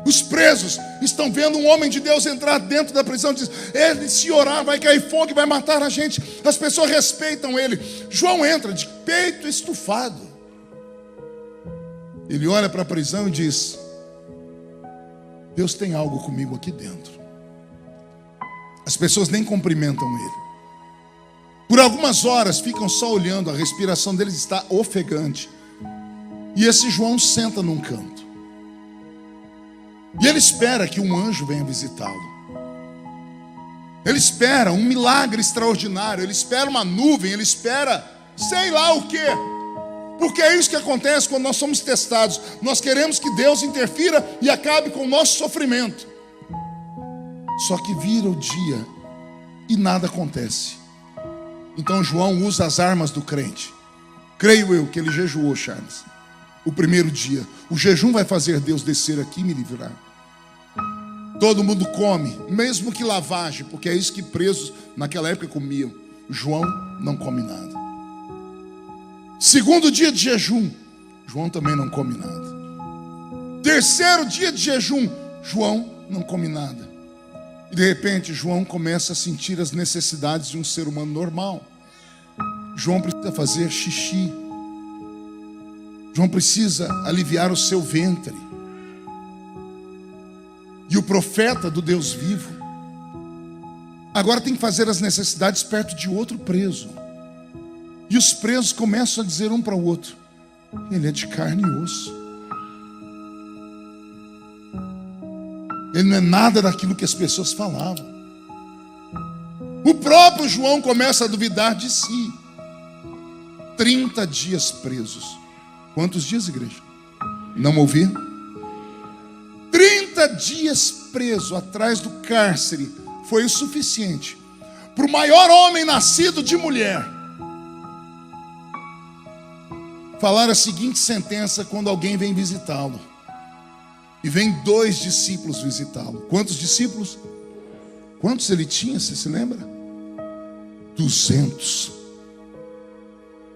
Os presos estão vendo um homem de Deus entrar dentro da prisão e diz: ele, se orar, vai cair fogo e vai matar a gente. As pessoas respeitam ele. João entra de peito estufado. Ele olha para a prisão e diz: Deus tem algo comigo aqui dentro. As pessoas nem cumprimentam ele. Por algumas horas ficam só olhando. A respiração deles está ofegante. E esse João senta num canto. E ele espera que um anjo venha visitá-lo. Ele espera um milagre extraordinário. Ele espera uma nuvem. Ele espera sei lá o quê. Porque é isso que acontece quando nós somos testados. Nós queremos que Deus interfira e acabe com o nosso sofrimento. Só que vira o dia e nada acontece. Então João usa as armas do crente. Creio eu que ele jejuou, Charles, o primeiro dia. O jejum vai fazer Deus descer aqui e me livrar. Todo mundo come, mesmo que lavagem, porque é isso que presos naquela época comiam. João não come nada. Segundo dia de jejum, João também não come nada. Terceiro dia de jejum, João não come nada. E de repente João começa a sentir as necessidades de um ser humano normal. João precisa fazer xixi. João precisa aliviar o seu ventre. E o profeta do Deus vivo, agora tem que fazer as necessidades perto de outro preso. E os presos começam a dizer um para o outro: ele é de carne e osso. Ele não é nada daquilo que as pessoas falavam. O próprio João começa a duvidar de si. 30 dias presos. Quantos dias, igreja? Não ouvi? 30 dias preso atrás do cárcere foi o suficiente para o maior homem nascido de mulher falar a seguinte sentença quando alguém vem visitá-lo. E vem 2 discípulos visitá-lo. Quantos discípulos? Quantos ele tinha, você se lembra? 200.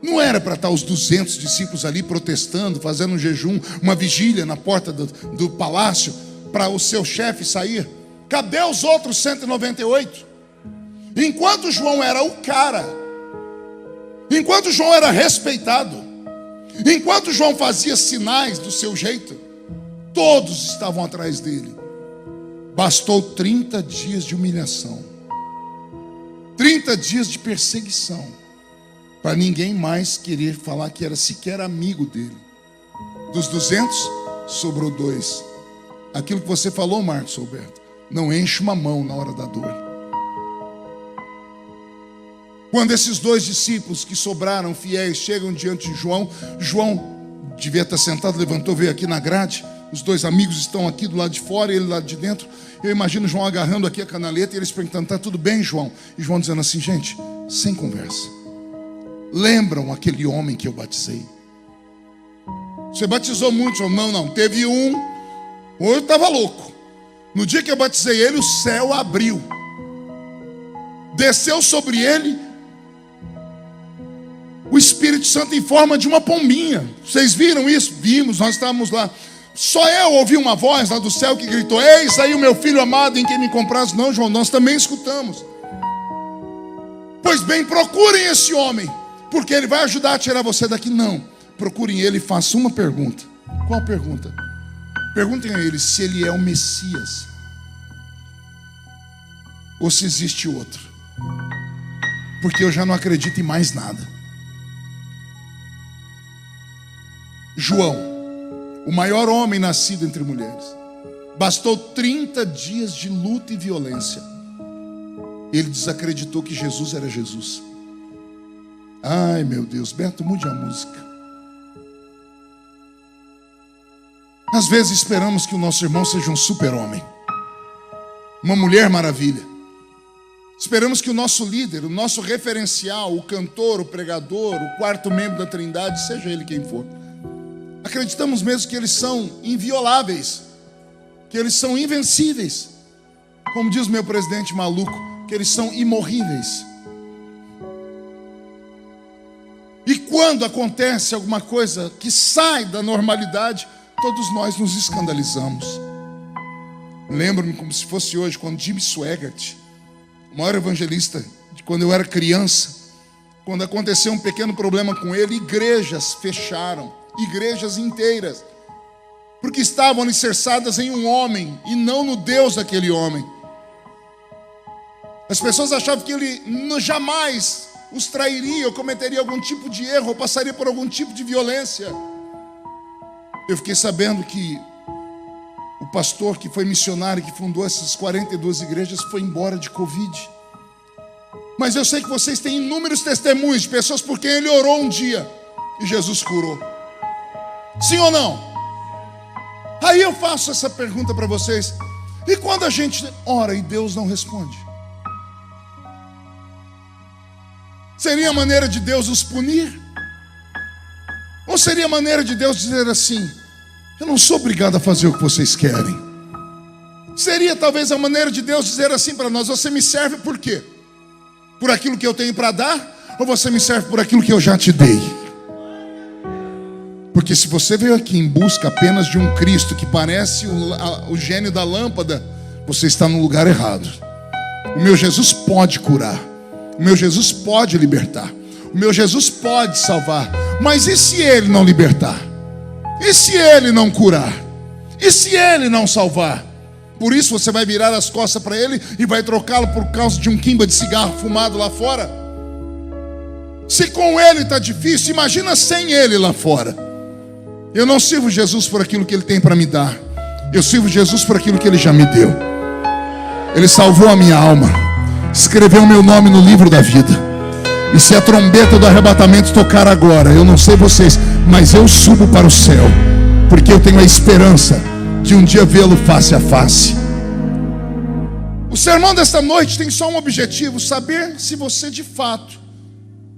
Não era para estar os 200 discípulos ali protestando, fazendo um jejum, uma vigília na porta do palácio, para o seu chefe sair. Cadê os outros 198? Enquanto João era o cara, enquanto João era respeitado, enquanto João fazia sinais do seu jeito, todos estavam atrás dele. Bastou 30 dias de humilhação, 30 dias de perseguição, para ninguém mais querer falar que era sequer amigo dele. Dos 200, sobrou 2. Aquilo que você falou, Marcos Alberto, não enche uma mão na hora da dor. Quando esses 2 discípulos que sobraram fiéis chegam diante de João, João devia estar sentado, levantou, veio aqui na grade. Os 2 amigos estão aqui do lado de fora e ele lá de dentro. Eu imagino João agarrando aqui a canaleta e eles perguntando: tá tudo bem, João? E João dizendo assim: gente, sem conversa, lembram aquele homem que eu batizei? Você batizou muitos? Não, teve um, ou eu estava louco. No dia que eu batizei ele, o céu abriu, desceu sobre ele o Espírito Santo em forma de uma pombinha. Vocês viram isso? Vimos, nós estávamos lá. Só eu ouvi uma voz lá do céu que gritou: eis aí o meu filho amado em quem me compraste. Não, João, nós também escutamos. Pois bem, procurem esse homem, porque ele vai ajudar a tirar você daqui. Não, procurem ele e façam uma pergunta. Qual pergunta? Perguntem a ele se ele é o Messias ou se existe outro, porque eu já não acredito em mais nada. João, o maior homem nascido entre mulheres, bastou 30 dias de luta e violência. Ele desacreditou que Jesus era Jesus. Ai meu Deus, Beto, mude a música. Às vezes esperamos que o nosso irmão seja um super-homem, uma mulher maravilha. Esperamos que o nosso líder, o nosso referencial, o cantor, o pregador, o 4º membro da Trindade, seja ele quem for. Acreditamos mesmo que eles são invioláveis, que eles são invencíveis. Como diz meu presidente maluco, que eles são imorríveis. E quando acontece alguma coisa que sai da normalidade, todos nós nos escandalizamos. Lembro-me como se fosse hoje, quando Jim Swaggart, o maior evangelista de quando eu era criança, quando aconteceu um pequeno problema com ele, igrejas fecharam, igrejas inteiras, porque estavam alicerçadas em um homem e não no Deus daquele homem. As pessoas achavam que ele jamais os trairia, ou cometeria algum tipo de erro, ou passaria por algum tipo de violência. Eu fiquei sabendo que o pastor que foi missionário, que fundou essas 42 igrejas, foi embora de Covid. Mas eu sei que vocês têm inúmeros testemunhos de pessoas por quem ele orou um dia e Jesus curou. Sim ou não? Aí eu faço essa pergunta para vocês: e quando a gente ora e Deus não responde? Seria a maneira de Deus os punir? Ou seria a maneira de Deus dizer assim: eu não sou obrigado a fazer o que vocês querem? Seria talvez a maneira de Deus dizer assim para nós: você me serve por quê? Por aquilo que eu tenho para dar? Ou você me serve por aquilo que eu já te dei? Porque se você veio aqui em busca apenas de um Cristo que parece o gênio da lâmpada, você está no lugar errado. O meu Jesus pode curar, o meu Jesus pode libertar, o meu Jesus pode salvar. Mas e se ele não libertar? E se ele não curar? E se ele não salvar? por isso você vai virar as costas para ele e vai trocá-lo por causa de um quimba de cigarro fumado lá fora? Se com ele está difícil, imagina sem ele lá fora. Eu não sirvo Jesus por aquilo que ele tem para me dar, eu sirvo Jesus por aquilo que ele já me deu. Ele salvou a minha alma, escreveu meu nome no livro da vida. E se a trombeta do arrebatamento tocar agora, eu não sei vocês, mas eu subo para o céu, porque eu tenho a esperança de um dia vê-lo face a face. O sermão desta noite tem só um objetivo: saber se você de fato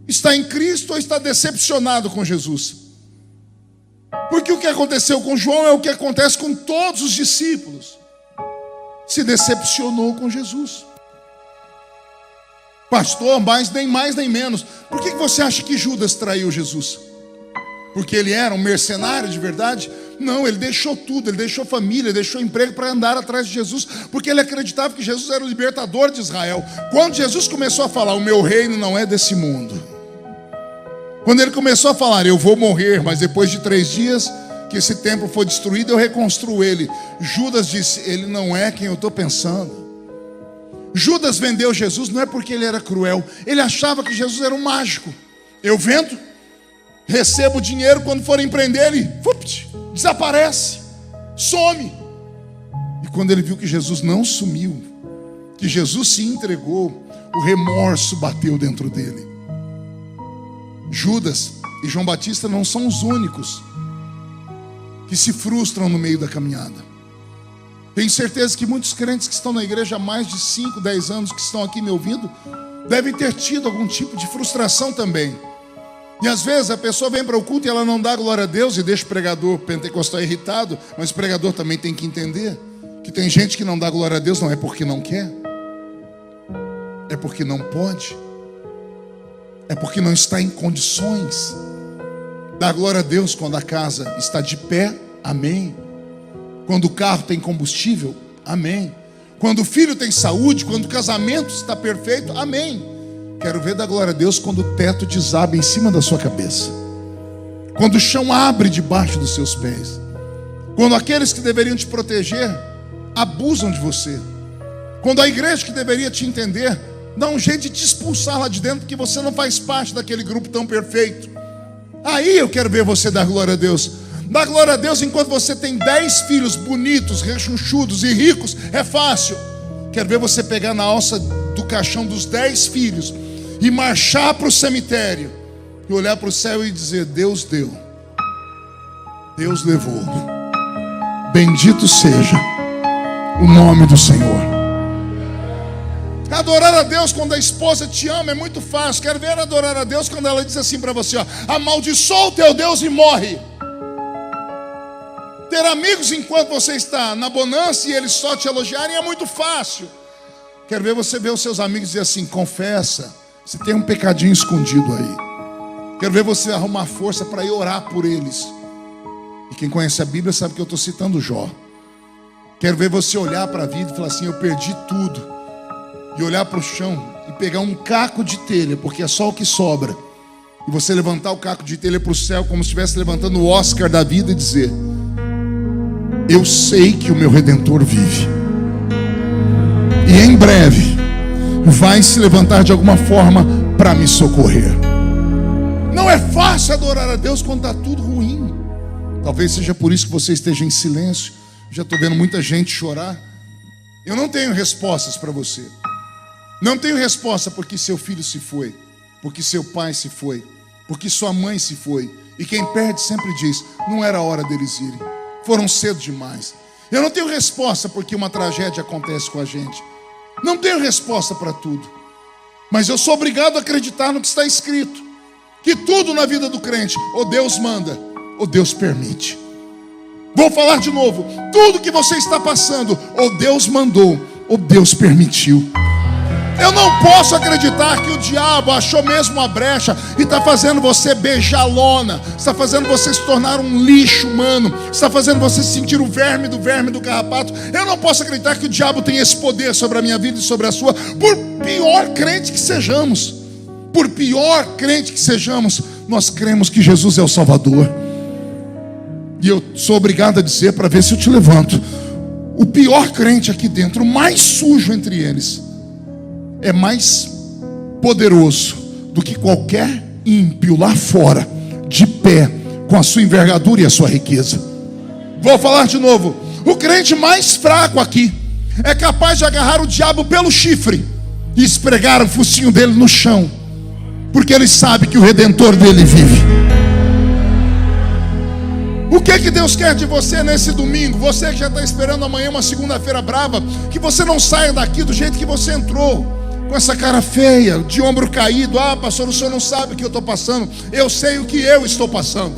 está em Cristo ou está decepcionado com Jesus. Porque o que aconteceu com João é o que acontece com todos os discípulos. Se decepcionou com Jesus. Pastor, mas nem mais nem menos. Por que você acha que Judas traiu Jesus? Porque ele era um mercenário de verdade? Não, ele deixou tudo, ele deixou família, ele deixou emprego para andar atrás de Jesus, porque ele acreditava que Jesus era o libertador de Israel. Quando Jesus começou a falar, o meu reino não é desse mundo, quando ele começou a falar, eu vou morrer, mas depois de 3 dias que esse templo for destruído, eu reconstruo ele, Judas disse, ele não é quem eu estou pensando. Judas vendeu Jesus não é porque ele era cruel, ele achava que Jesus era um mágico. Eu vendo, recebo dinheiro, quando forem prender ele, desaparece, some. E quando ele viu que Jesus não sumiu, que Jesus se entregou, o remorso bateu dentro dele. Judas e João Batista não são os únicos que se frustram no meio da caminhada. Tenho certeza que muitos crentes que estão na igreja há mais de 5, 10 anos, que estão aqui me ouvindo, devem ter tido algum tipo de frustração também. E às vezes a pessoa vem para o culto e ela não dá glória a Deus e deixa o pregador pentecostal irritado, mas o pregador também tem que entender que tem gente que não dá glória a Deus não é porque não quer, é porque não pode, é porque não está em condições. Dar glória a Deus quando a casa está de pé, amém. Quando o carro tem combustível, amém. Quando o filho tem saúde, quando o casamento está perfeito, amém. Quero ver dar glória a Deus quando o teto desaba em cima da sua cabeça, quando o chão abre debaixo dos seus pés, quando aqueles que deveriam te proteger abusam de você, quando a igreja que deveria te entender dá um jeito de te expulsar lá de dentro, porque você não faz parte daquele grupo tão perfeito. Aí eu quero ver você dar glória a Deus. Dar glória a Deus enquanto você tem 10 filhos bonitos, rechonchudos e ricos, é fácil. Quero ver você pegar na alça do caixão dos 10 filhos e marchar para o cemitério e olhar para o céu e dizer, Deus deu, Deus levou, bendito seja o nome do Senhor. Adorar a Deus quando a esposa te ama é muito fácil. Quero ver adorar a Deus quando ela diz assim para você, ó, amaldiçoa o teu Deus e morre. Ter amigos enquanto você está na bonança e eles só te elogiarem é muito fácil. Quero ver você ver os seus amigos dizer assim, confessa, você tem um pecadinho escondido aí. Quero ver você arrumar força para ir orar por eles. E quem conhece a Bíblia sabe que eu estou citando Jó. Quero ver você olhar para a vida e falar assim, eu perdi tudo. E olhar para o chão e pegar um caco de telha, porque é só o que sobra. E você levantar o caco de telha para o céu como se estivesse levantando o Oscar da vida e dizer, eu sei que o meu Redentor vive. E em breve vai se levantar de alguma forma para me socorrer. Não é fácil adorar a Deus quando está tudo ruim. Talvez seja por isso que você esteja em silêncio. Já estou vendo muita gente chorar. Eu não tenho respostas para você. Não tenho resposta porque seu filho se foi, porque seu pai se foi, porque sua mãe se foi. E quem perde sempre diz, não era a hora deles irem, foram cedo demais. Eu não tenho resposta porque uma tragédia acontece com a gente. Não tenho resposta para tudo. Mas eu sou obrigado a acreditar no que está escrito, que tudo na vida do crente, ou Deus manda, ou Deus permite. Vou falar de novo, tudo que você está passando, ou Deus mandou, ou Deus permitiu. Eu não posso acreditar que o diabo achou mesmo a brecha e está fazendo você beijar a lona, está fazendo você se tornar um lixo humano, está fazendo você sentir o verme do carrapato. Eu não posso acreditar que o diabo tem esse poder sobre a minha vida e sobre a sua, por pior crente que sejamos. Por pior crente que sejamos, nós cremos que Jesus é o Salvador. E eu sou obrigado a dizer, para ver se eu te levanto, o pior crente aqui dentro, o mais sujo entre eles, é mais poderoso do que qualquer ímpio lá fora, de pé, com a sua envergadura e a sua riqueza. Vou falar de novo. O crente mais fraco aqui é capaz de agarrar o diabo pelo chifre e esfregar o focinho dele no chão, porque ele sabe que o Redentor dele vive. O que Deus quer de você nesse domingo? Você que já está esperando amanhã uma segunda-feira brava, que você não saia daqui do jeito que você entrou, com essa cara feia, de ombro caído. Ah, pastor, o senhor não sabe o que eu estou passando. Eu sei o que eu estou passando.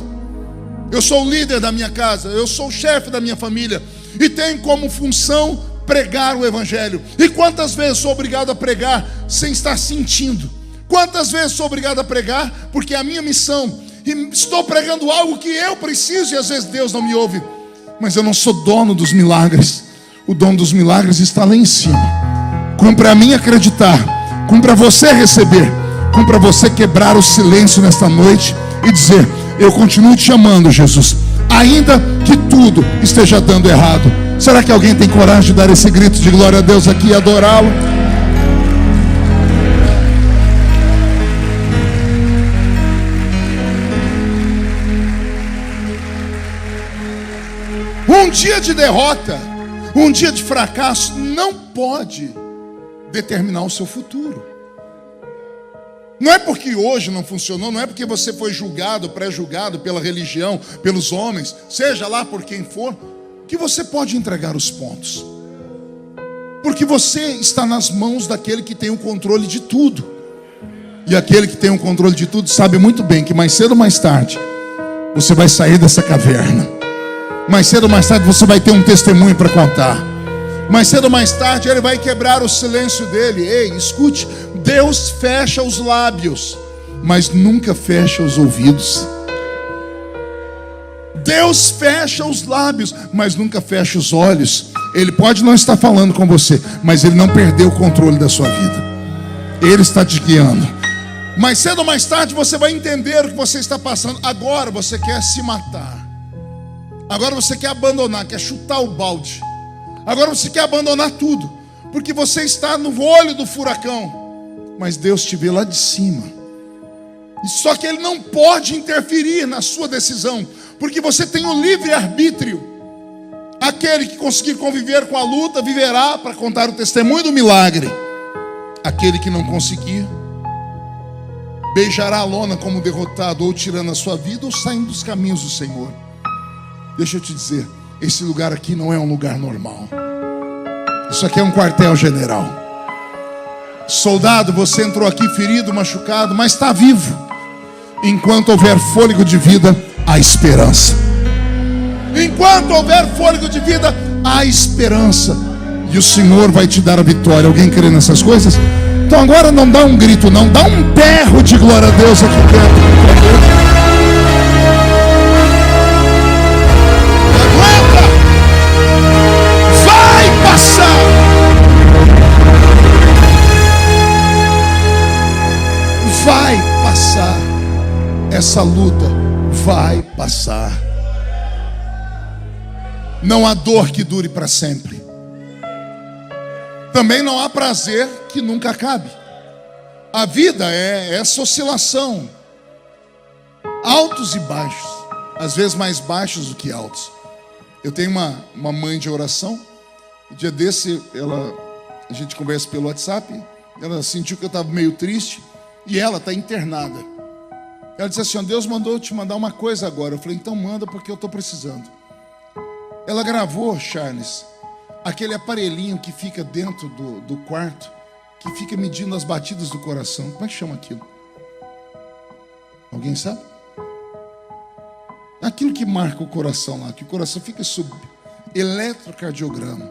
Eu sou o líder da minha casa, eu sou o chefe da minha família, e tenho como função pregar o evangelho. E quantas vezes sou obrigado a pregar sem estar sentindo? Quantas vezes sou obrigado a pregar porque é a minha missão, e estou pregando algo que eu preciso, e às vezes Deus não me ouve. Mas eu não sou dono dos milagres. O dono dos milagres está lá em cima. Cumpre a mim acreditar, cumpre a você receber, cumpre a você quebrar o silêncio nesta noite e dizer: eu continuo te amando, Jesus, ainda que tudo esteja dando errado. Será que alguém tem coragem de dar esse grito de glória a Deus aqui e adorá-lo? Um dia de derrota, um dia de fracasso não pode determinar o seu futuro. Não é porque hoje não funcionou, não é porque você foi julgado, pré-julgado pela religião, pelos homens, seja lá por quem for, que você pode entregar os pontos. Porque você está nas mãos daquele que tem o controle de tudo. E aquele que tem o controle de tudo sabe muito bem que mais cedo ou mais tarde você vai sair dessa caverna. Mais cedo ou mais tarde você vai ter um testemunho para contar. Mais cedo ou mais tarde ele vai quebrar o silêncio dele. Ei, escute, Deus fecha os lábios, mas nunca fecha os ouvidos. Deus fecha os lábios, mas nunca fecha os olhos. Ele pode não estar falando com você, mas ele não perdeu o controle da sua vida. Ele está te guiando. Mais cedo ou mais tarde você vai entender o que você está passando. Agora você quer se matar. Agora você quer abandonar, quer chutar o balde. Agora você quer abandonar tudo, porque você está no olho do furacão. Mas Deus te vê lá de cima. Só que Ele não pode interferir na sua decisão, porque você tem o livre-arbítrio. Aquele que conseguir conviver com a luta, viverá para contar o testemunho do milagre. Aquele que não conseguir, beijará a lona como derrotado, ou tirando a sua vida, ou saindo dos caminhos do Senhor. Deixa eu te dizer, esse lugar aqui não é um lugar normal. Isso aqui é um quartel-general. Soldado, você entrou aqui ferido, machucado, mas está vivo. Enquanto houver fôlego de vida, há esperança. Enquanto houver fôlego de vida, há esperança. E o Senhor vai te dar a vitória. Alguém crê nessas coisas? Então agora não dá um grito, não. Dá um berro de glória a Deus aqui dentro. Vai passar. Essa luta vai passar. Não há dor que dure para sempre. Também não há prazer que nunca acabe. A vida é essa oscilação, altos e baixos, às vezes mais baixos do que altos. Eu tenho uma mãe de oração. Um dia desse, a gente conversa pelo WhatsApp. Ela sentiu que eu estava meio triste. E ela está internada. Ela disse assim: Deus mandou eu te mandar uma coisa agora. Eu falei: então manda, porque eu estou precisando. Ela gravou, Charles, aquele aparelhinho que fica dentro do quarto, que fica medindo as batidas do coração. Como é que chama aquilo? Alguém sabe? Aquilo que marca o coração lá, que o coração fica sob eletrocardiograma.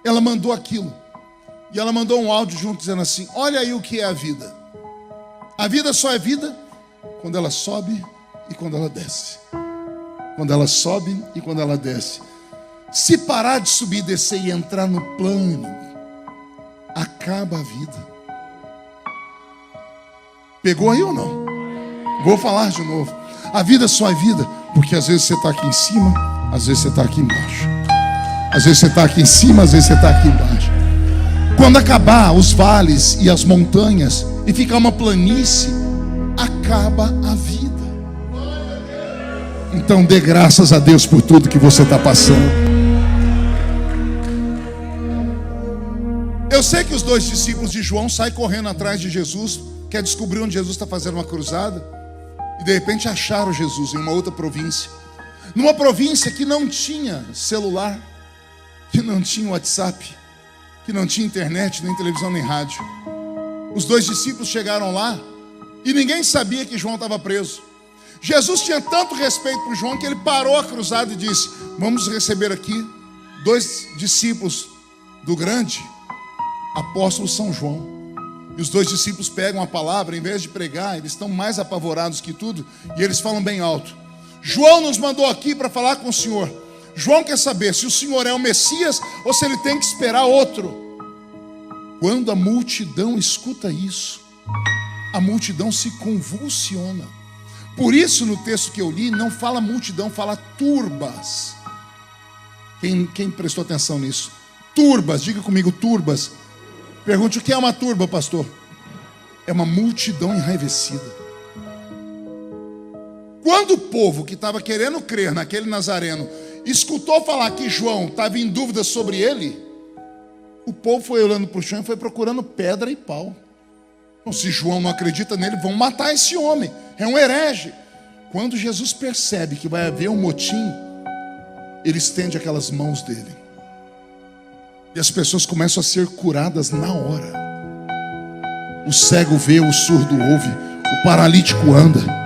Ela mandou aquilo. E ela mandou um áudio junto dizendo assim: olha aí o que é a vida. A vida só é vida quando ela sobe e quando ela desce. Quando ela sobe e quando ela desce. Se parar de subir, descer e entrar no plano, acaba a vida. Pegou aí ou não? Vou falar de novo. A vida só é vida porque às vezes você está aqui em cima, às vezes você está aqui embaixo. Às vezes você está aqui em cima, às vezes você está aqui embaixo. Quando acabar os vales e as montanhas e ficar uma planície, acaba a vida. Então dê graças a Deus por tudo que você está passando. Eu sei que os 2 discípulos de João saem correndo atrás de Jesus, quer descobrir onde Jesus está fazendo uma cruzada, e de repente acharam Jesus em uma outra província, numa província que não tinha celular, que não tinha WhatsApp, que não tinha internet, nem televisão, nem rádio. Os 2 discípulos chegaram lá e ninguém sabia que João estava preso. Jesus tinha tanto respeito por João que ele parou a cruzada e disse: vamos receber aqui 2 discípulos do grande apóstolo São João. E os 2 discípulos pegam a palavra, em vez de pregar, eles estão mais apavorados que tudo, e eles falam bem alto: João nos mandou aqui para falar com o Senhor. João quer saber se o Senhor é o Messias ou se ele tem que esperar outro. Quando a multidão escuta isso, a multidão se convulsiona. Por isso no texto que eu li, não fala multidão, fala turbas. Quem prestou atenção nisso? Turbas, diga comigo, turbas. Pergunte: o que é uma turba, pastor? É uma multidão enraivecida. Quando o povo que estava querendo crer naquele Nazareno escutou falar que João estava em dúvida sobre ele, o povo foi olhando para o chão e foi procurando pedra e pau. Então, se João não acredita nele, vão matar esse homem, é um herege. Quando Jesus percebe que vai haver um motim, ele estende aquelas mãos dele, e as pessoas começam a ser curadas na hora. O cego vê, o surdo ouve, o paralítico anda.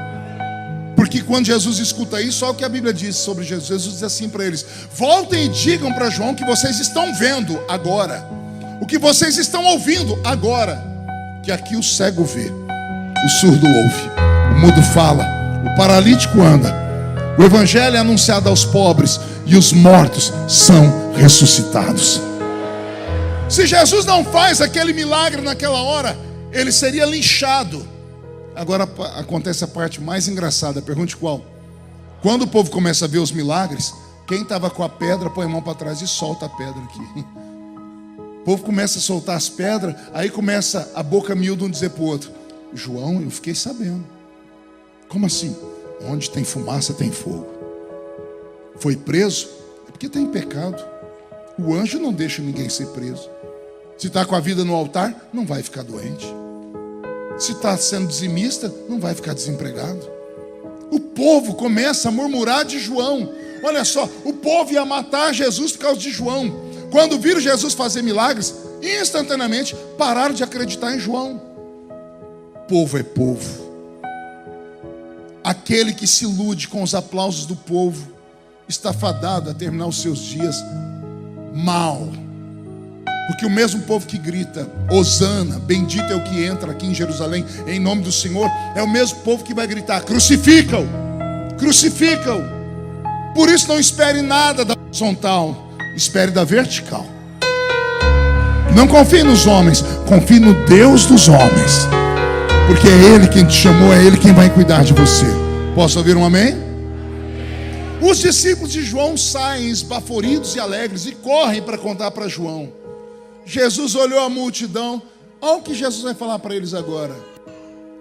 Porque quando Jesus escuta isso, olha o que a Bíblia diz sobre Jesus. Jesus diz assim para eles: voltem e digam para João que vocês estão vendo agora, o que vocês estão ouvindo agora, que aqui o cego vê, o surdo ouve, o mudo fala, o paralítico anda, o evangelho é anunciado aos pobres e os mortos são ressuscitados. Se Jesus não faz aquele milagre naquela hora, ele seria linchado. Agora acontece a parte mais engraçada. Pergunte qual? Quando o povo começa a ver os milagres, quem estava com a pedra põe a mão para trás e solta a pedra aqui. O povo começa a soltar as pedras, aí começa a boca miúda um dizer para o outro: João, eu fiquei sabendo. Como assim? Onde tem fumaça tem fogo. Foi preso? É porque tem pecado. O anjo não deixa ninguém ser preso. Se está com a vida no altar, não vai ficar doente. Se está sendo dizimista, não vai ficar desempregado. O povo começa a murmurar de João. Olha só, o povo ia matar Jesus por causa de João. Quando viram Jesus fazer milagres, instantaneamente pararam de acreditar em João. Povo é povo. Aquele que se ilude com os aplausos do povo está fadado a terminar os seus dias mal. Porque o mesmo povo que grita Hosana, bendito é o que entra aqui em Jerusalém em nome do Senhor, é o mesmo povo que vai gritar: crucifica-o, crucifica-o. Por isso não espere nada da horizontal, espere da vertical. Não confie nos homens, confie no Deus dos homens, porque é Ele quem te chamou, é Ele quem vai cuidar de você. Posso ouvir um amém? Os discípulos de João saem esbaforidos e alegres e correm para contar para João. Jesus olhou a multidão. Olha o que Jesus vai falar para eles agora.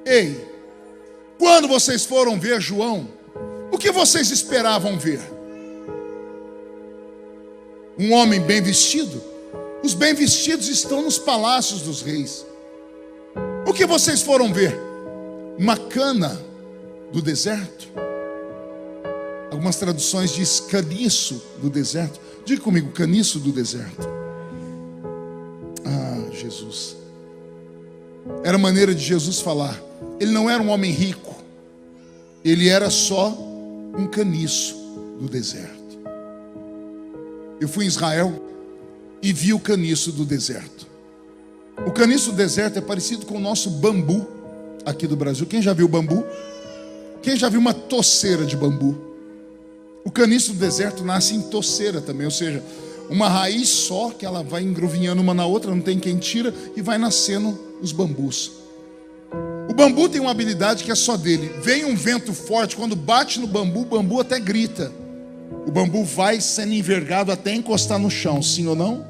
Ei, quando vocês foram ver João, o que vocês esperavam ver? Um homem bem vestido? Os bem vestidos estão nos palácios dos reis. O que vocês foram ver? Uma cana do deserto? Algumas traduções diz caniço do deserto. Diga comigo, caniço do deserto. Jesus. Era a maneira de Jesus falar. Ele não era um homem rico. Ele era só um caniço do deserto. Eu fui em Israel e vi o caniço do deserto. O caniço do deserto é parecido com o nosso bambu aqui do Brasil. Quem já viu bambu? Quem já viu uma toceira de bambu? O caniço do deserto nasce em toceira também, ou seja, uma raiz só, que ela vai engruvinhando uma na outra, não tem quem tira, e vai nascendo os bambus. O bambu tem uma habilidade que é só dele. Vem um vento forte, quando bate no bambu, o bambu até grita. O bambu vai sendo envergado até encostar no chão, sim ou não?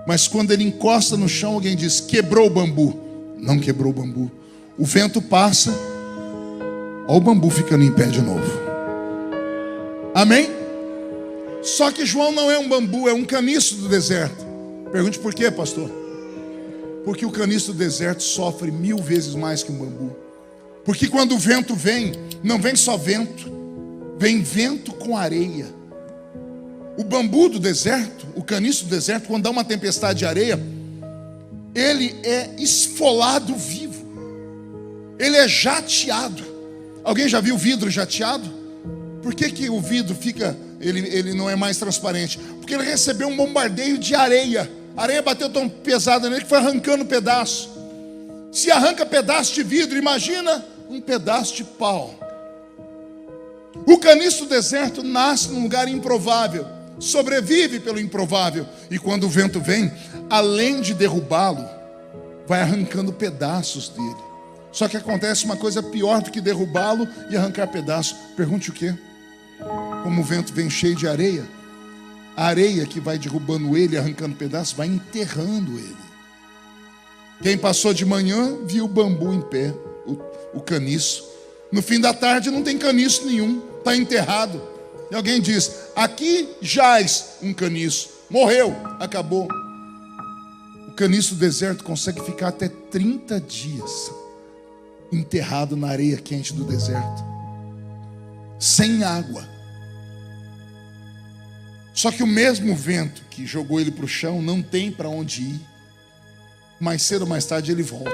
Mas quando ele encosta no chão, alguém diz: quebrou o bambu. Não quebrou o bambu. O vento passa, olha o bambu ficando em pé de novo. Amém? Só que João não é um bambu, é um caniço do deserto. Pergunte por quê, pastor? Porque o caniço do deserto sofre 1000 vezes mais que um bambu. Porque quando o vento vem, não vem só vento, vem vento com areia. O bambu do deserto, o caniço do deserto, quando dá uma tempestade de areia, ele é esfolado vivo. Ele é jateado. Alguém já viu vidro jateado? Por que o vidro fica, ele não é mais transparente? Porque ele recebeu um bombardeio de areia. A areia bateu tão pesada nele que foi arrancando pedaço. Se arranca pedaço de vidro, imagina um pedaço de pau. O caniço do deserto nasce num lugar improvável, sobrevive pelo improvável. E quando o vento vem, além de derrubá-lo, vai arrancando pedaços dele. Só que acontece uma coisa pior do que derrubá-lo e arrancar pedaços. Pergunte o quê? Como o vento vem cheio de areia, a areia que vai derrubando ele, arrancando pedaços, vai enterrando ele. Quem passou de manhã viu o bambu em pé, o caniço. No fim da tarde não tem caniço nenhum, está enterrado. E alguém diz: aqui jaz um caniço, morreu, acabou. O caniço do deserto consegue ficar até 30 dias enterrado na areia quente do deserto, sem água. Só que o mesmo vento que jogou ele para o chão não tem para onde ir. Mais cedo ou mais tarde ele volta.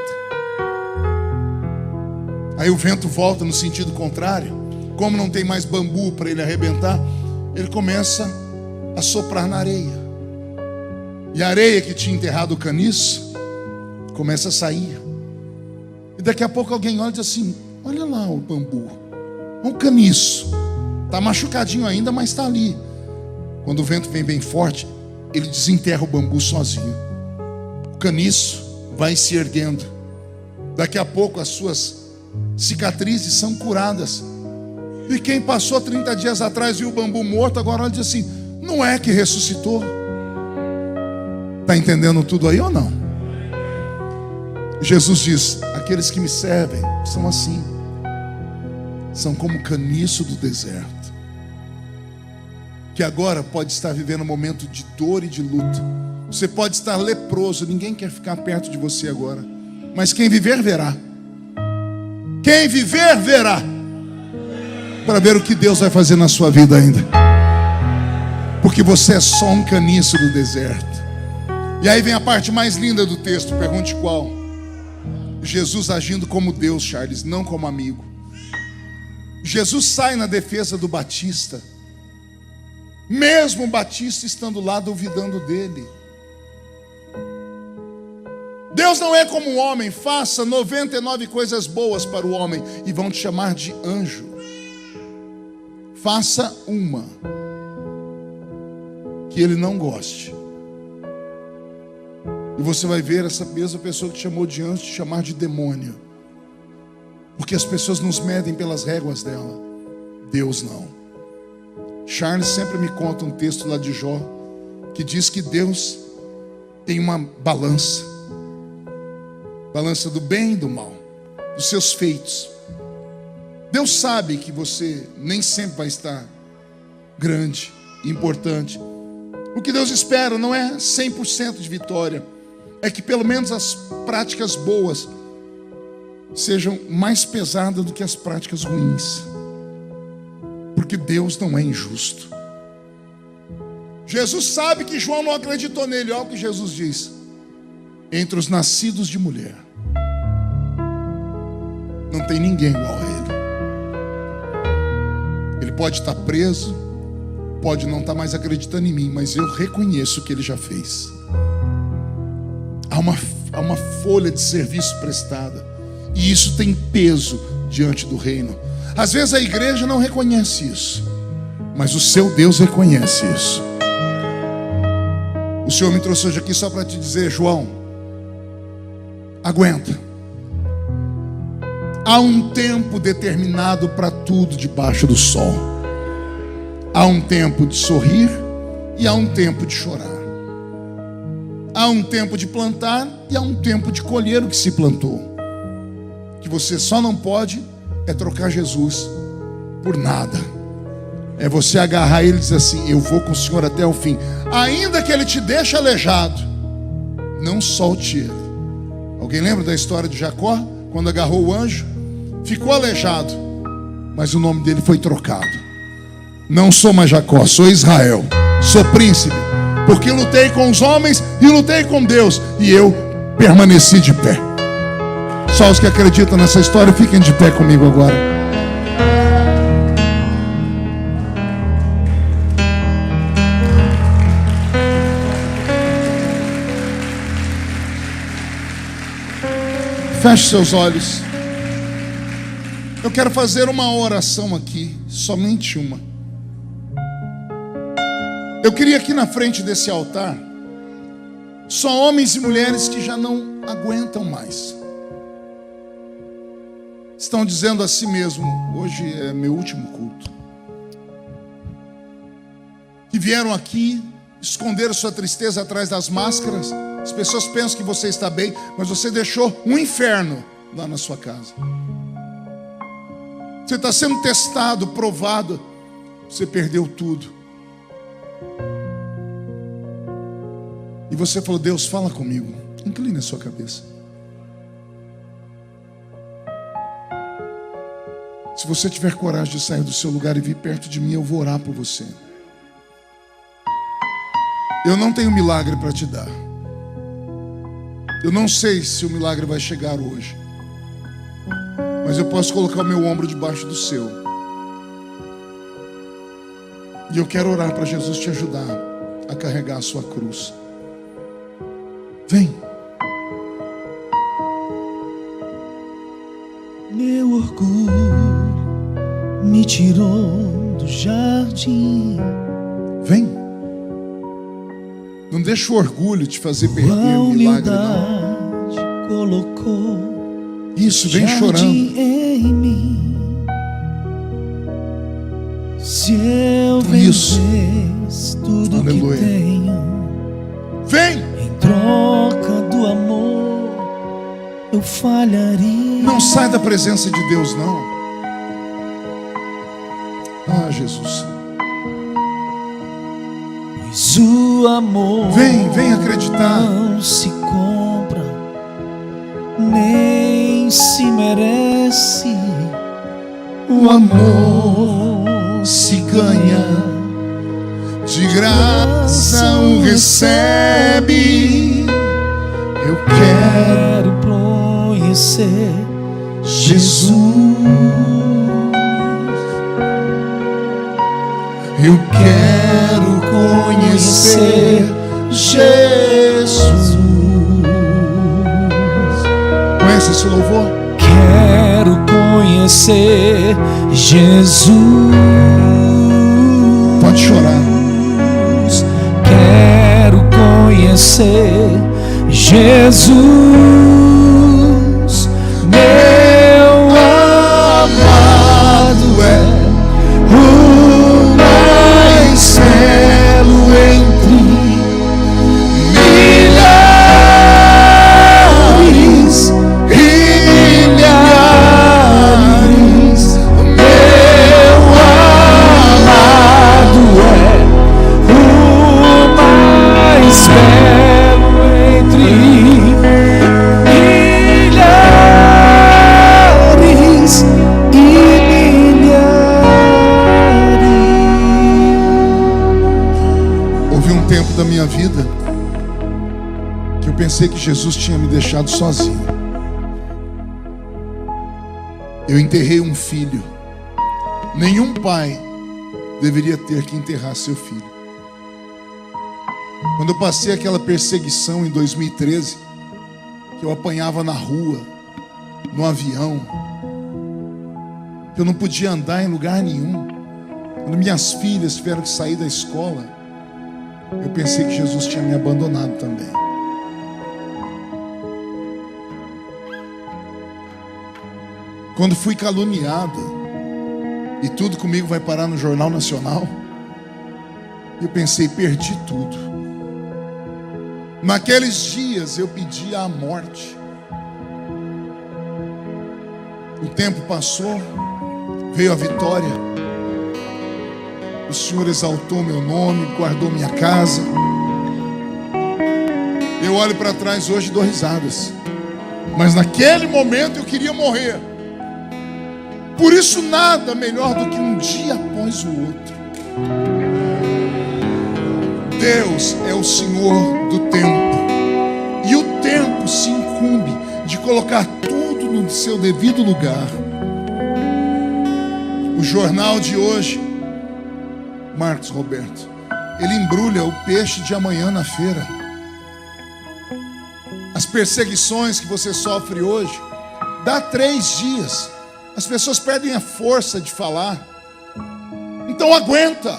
Aí o vento volta no sentido contrário. Como não tem mais bambu para ele arrebentar, ele começa a soprar na areia. E a areia que tinha enterrado o caniço começa a sair. E daqui a pouco alguém olha e diz assim: olha lá o bambu, o caniço. Está machucadinho ainda, mas está ali. Quando o vento vem bem forte, ele desenterra o bambu sozinho. O caniço vai se erguendo. Daqui a pouco as suas cicatrizes são curadas. E quem passou 30 dias atrás viu o bambu morto, agora olha e diz assim: não é que ressuscitou? Está entendendo tudo aí ou não? Jesus diz: aqueles que me servem são assim, são como o caniço do deserto, que agora pode estar vivendo um momento de dor e de luto. Você pode estar leproso, ninguém quer ficar perto de você agora, mas quem viver verá. Quem viver verá, para ver o que Deus vai fazer na sua vida ainda, porque você é só um caniço do deserto. E aí vem a parte mais linda do texto, pergunte qual? Jesus agindo como Deus, Charles, não como amigo. Jesus sai na defesa do Batista, mesmo o Batista estando lá duvidando dele. Deus não é como um homem: faça 99 coisas boas para o homem e vão te chamar de anjo. Faça uma que ele não goste, e você vai ver essa mesma pessoa que te chamou de anjo te chamar de demônio. Porque as pessoas nos medem pelas réguas dela, Deus não. Charles sempre me conta um texto lá de Jó, que diz que Deus tem uma balança do bem e do mal, dos seus feitos. Deus sabe que você nem sempre vai estar grande, importante. O que Deus espera não é 100% de vitória, é que pelo menos as práticas boas sejam mais pesadas do que as práticas ruins, porque Deus não é injusto. Jesus sabe que João não acreditou nele. Olha o que Jesus diz: entre os nascidos de mulher não tem ninguém igual a ele. Ele pode estar preso, pode não estar mais acreditando em mim, mas eu reconheço o que ele já fez. Há uma folha de serviço prestada, e isso tem peso diante do reino. Às vezes a igreja não reconhece isso, mas o seu Deus reconhece isso. O Senhor me trouxe hoje aqui só para te dizer: João, aguenta. Há um tempo determinado para tudo debaixo do sol. Há um tempo de sorrir e há um tempo de chorar. Há um tempo de plantar e há um tempo de colher o que se plantou. Que você só não pode é trocar Jesus por nada. É você agarrar ele e dizer assim: eu vou com o Senhor até o fim. Ainda que ele te deixe aleijado, não solte ele. Alguém lembra da história de Jacó? Quando agarrou o anjo, ficou aleijado, mas o nome dele foi trocado. Não sou mais Jacó, sou Israel, sou príncipe, porque lutei com os homens e lutei com Deus, e eu permaneci de pé. Só os que acreditam nessa história, fiquem de pé comigo agora. Feche seus olhos. Eu quero fazer uma oração aqui, somente uma. Eu queria aqui na frente desse altar só homens e mulheres que já não aguentam mais. Estão dizendo a si mesmo: hoje é meu último culto. Que vieram aqui, esconderam sua tristeza atrás das máscaras. As pessoas pensam que você está bem, mas você deixou um inferno lá na sua casa. Você está sendo testado, provado. Você perdeu tudo. E você falou: Deus, fala comigo. Incline a sua cabeça. Se você tiver coragem de sair do seu lugar e vir perto de mim, eu vou orar por você. Eu não tenho milagre para te dar. Eu não sei se o milagre vai chegar hoje, mas eu posso colocar o meu ombro debaixo do seu. E eu quero orar para Jesus te ajudar a carregar a sua cruz. Vem. Meu orgulho me tirou do jardim. Vem. Não deixa o orgulho te fazer perder o milagre, não. Colocou isso, vem chorando em mim. Se eu isso. vendesse tudo Aleluia. que tenho, vem. em troca do amor, eu falharia. Não sai da presença de Deus, não. Ah, Jesus. Pois o amor vem acreditar. Não se compra, nem se merece. O amor se ganha, de graça o recebe. Eu quero conhecer Jesus. Eu quero conhecer Jesus. Conhece esse louvor? Quero conhecer Jesus. Pode chorar. Quero conhecer Jesus, meu amado é o mais belo entre milhares e milhares. Meu amado é o mais belo entre milhares e milhares. Houve um tempo da minha vida que eu pensei que Jesus tinha me deixado sozinho. Eu enterrei um filho. Nenhum pai deveria ter que enterrar seu filho. Quando eu passei aquela perseguição em 2013, que eu apanhava na rua, no avião, que eu não podia andar em lugar nenhum, quando minhas filhas tiveram que sair da escola, eu pensei que Jesus tinha me abandonado também. Quando fui caluniado, e tudo comigo vai parar no Jornal Nacional, E eu pensei, perdi tudo. Naqueles dias eu pedi a morte. O tempo passou, veio a vitória. O Senhor exaltou meu nome, guardou minha casa. Eu olho para trás hoje e dou risadas. Mas naquele momento eu queria morrer. Por isso nada melhor do que um dia após o outro. Deus é o Senhor do tempo. E o tempo se incumbe de colocar tudo no seu devido lugar. O jornal de hoje, Marcos Roberto, ele embrulha o peixe de amanhã na feira. As perseguições que você sofre hoje, dá 3 dias, as pessoas perdem a força de falar. Então aguenta.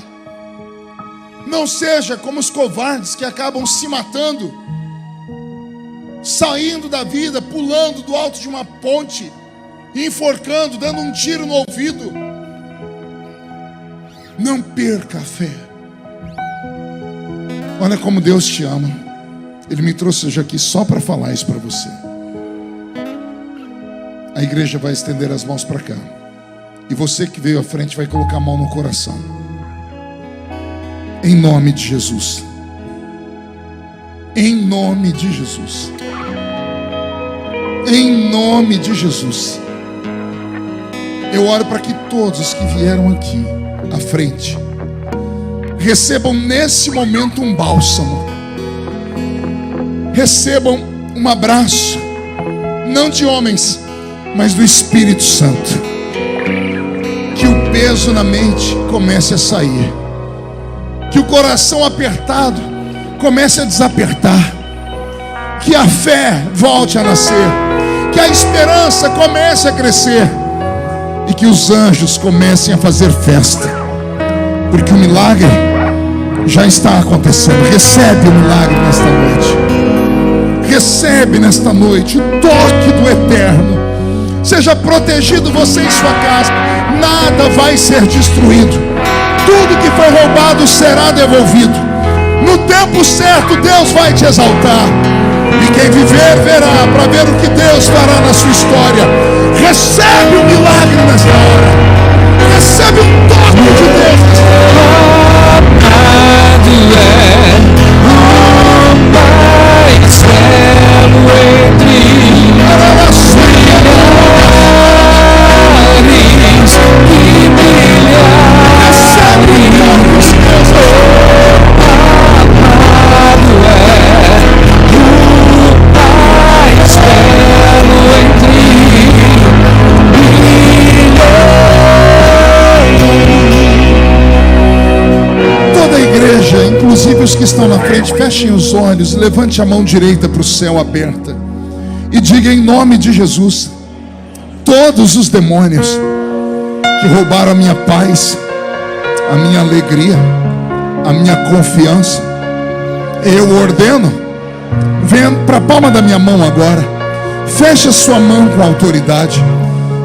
Não seja como os covardes que acabam se matando, saindo da vida, pulando do alto de uma ponte, enforcando, dando um tiro no ouvido. Não perca a fé. Olha como Deus te ama. Ele me trouxe hoje aqui só para falar isso para você. A igreja vai estender as mãos para cá. E você que veio à frente vai colocar a mão no coração. Em nome de Jesus. Em nome de Jesus. Em nome de Jesus. Eu oro para que todos que vieram aqui à frente recebam nesse momento um bálsamo. Recebam um abraço, não de homens, mas do Espírito Santo. Que o peso na mente comece a sair. Que o coração apertado comece a desapertar. Que a fé volte a nascer. Que a esperança comece a crescer. E que os anjos comecem a fazer festa. Porque o milagre já está acontecendo. Recebe o milagre nesta noite. Recebe nesta noite o toque do Eterno. Seja protegido você em sua casa. Nada vai ser destruído. Tudo que foi roubado será devolvido. No tempo certo Deus vai te exaltar. E quem viver verá, para ver o que Deus fará na sua história. Recebe o milagre nesta hora. Recebe o toque de Deus nesta hora. Amado é o mais belo entre inclusive os que estão na frente, fechem os olhos, levante a mão direita para o céu aberta e diga em nome de Jesus: todos os demônios que roubaram a minha paz, a minha alegria, a minha confiança, eu ordeno, venha para a palma da minha mão agora, feche a sua mão com autoridade.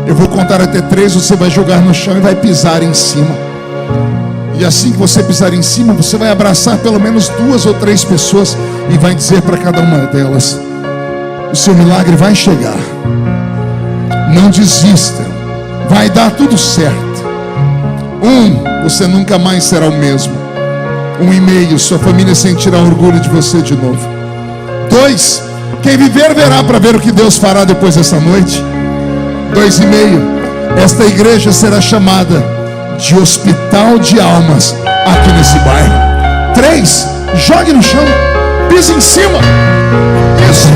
Eu vou contar até 3, você vai jogar no chão e vai pisar em cima. E assim que você pisar em cima, você vai abraçar pelo menos 2 ou 3 pessoas e vai dizer para cada uma delas: o seu milagre vai chegar. Não desista. Vai dar tudo certo. 1, você nunca mais será o mesmo. 1,5, sua família sentirá orgulho de você de novo. 2, quem viver verá para ver o que Deus fará depois dessa noite. 2,5, esta igreja será chamada de hospital de almas aqui nesse bairro. 3, jogue no chão, pise em cima. Isso.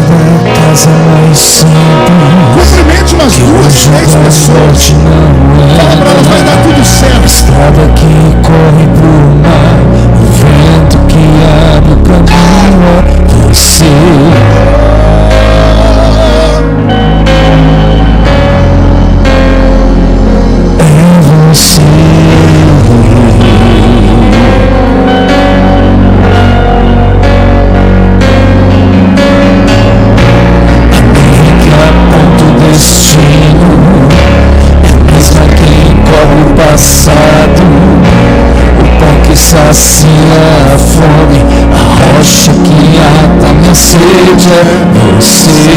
Cumprimente umas 2, 3 pessoas. Fala para elas, vai dar tudo certo. Estrada que corre pro mar, o vento que abre o caminho é você. sacia a fome, a rocha que ata minha sede é você.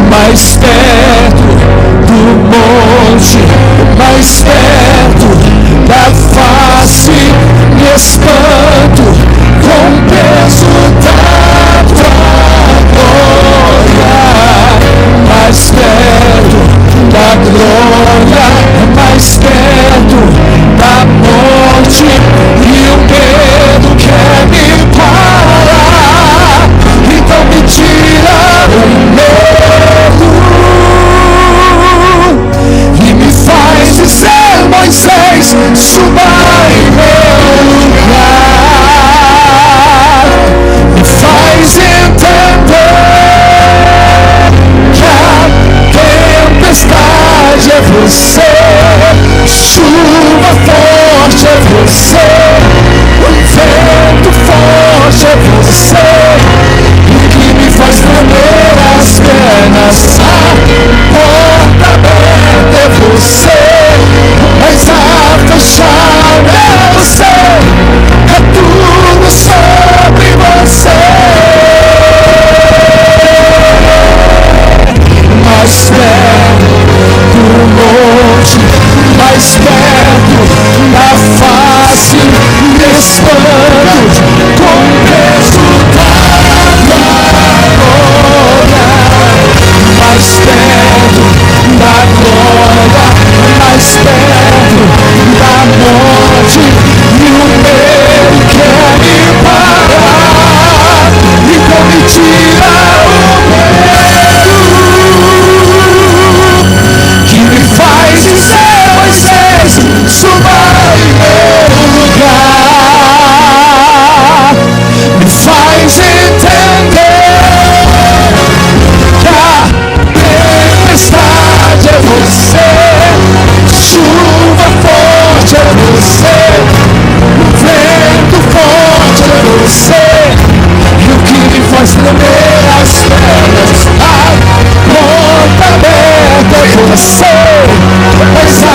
Mais perto do monte, mais perto da face, me espanto com o peso da tua glória. Mais perto da glória, mais perto da morte, e o medo quer me parar. Então me tira o medo e me faz dizer: Moisés, suba em meu lugar. Me faz entender que a tempestade é você, chuva forte é você, o vento forte é você, e que me faz tremer as pernas. A porta aberta é você, mas a fechar é você, é tudo sobre você. Mais perto do monte, mais perto da face, me espanto com o peso da glória. Mais perto da glória, mais perto da morte, e o medo quer me parar. Então me tira o medo que me faz dizer: Moisés, suba em meu lugar. Me faz entender que a tempestade é você, chuva forte é você, o vento forte é você, e o que me faz tremer as pernas. A porta aberta é você, mas a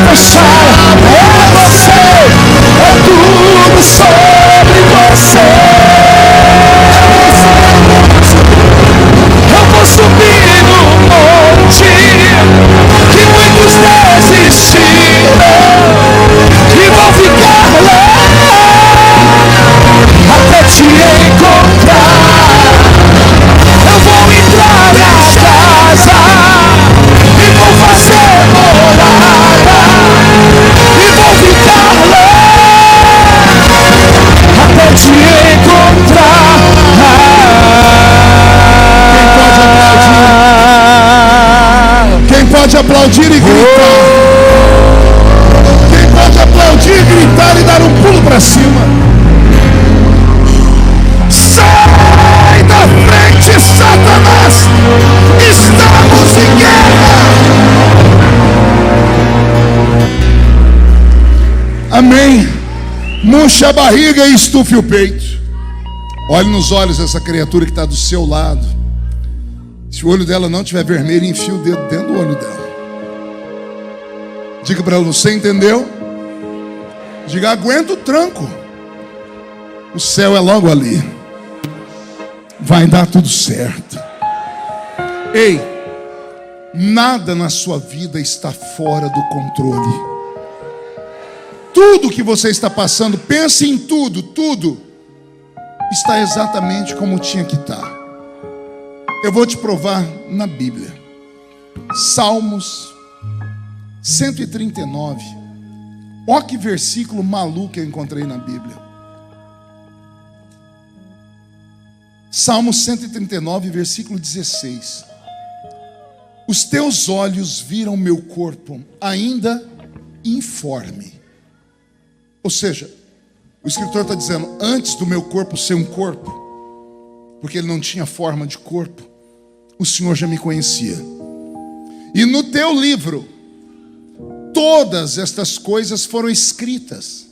fechar é você, é tudo sobre você. Eu vou subir no monte que muitos desistiram, e vou ficar lá até te encontrar. Eu vou entrar na casa e vou fazer morada, e vou ficar lá até te encontrar. Quem pode aplaudir e gritar? Quem pode aplaudir, gritar e dar um pulo para cima? Sai da frente, Satanás! Estamos em guerra! Amém. Murcha a barriga e estufe o peito. Olhe nos olhos dessa criatura que está do seu lado. Se o olho dela não estiver vermelho, enfia o dedo dentro do olho dela. Diga para ela: você entendeu? Diga: aguenta o tranco. O céu é logo ali. Vai dar tudo certo. Ei, nada na sua vida está fora do controle. Tudo que você está passando, pense em tudo, tudo está exatamente como tinha que estar. Eu vou te provar na Bíblia. Salmos 139. Olha que versículo maluco eu encontrei na Bíblia. Salmos 139, versículo 16. Os teus olhos viram meu corpo ainda informe. Ou seja, o escritor está dizendo: antes do meu corpo ser um corpo, porque ele não tinha forma de corpo, o Senhor já me conhecia. E no teu livro, todas estas coisas foram escritas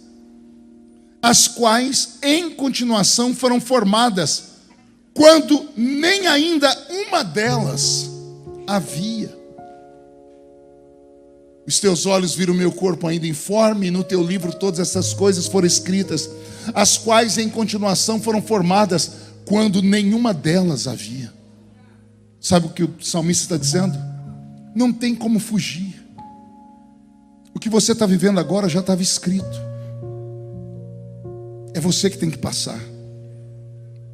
as quais em continuação foram formadas, quando nem ainda uma delas havia. Os teus olhos viram o meu corpo ainda informe, e no teu livro todas essas coisas foram escritas, as quais em continuação foram formadas, quando nenhuma delas havia. Sabe o que o salmista está dizendo? Não tem como fugir. O que você está vivendo agora já estava escrito. É você que tem que passar.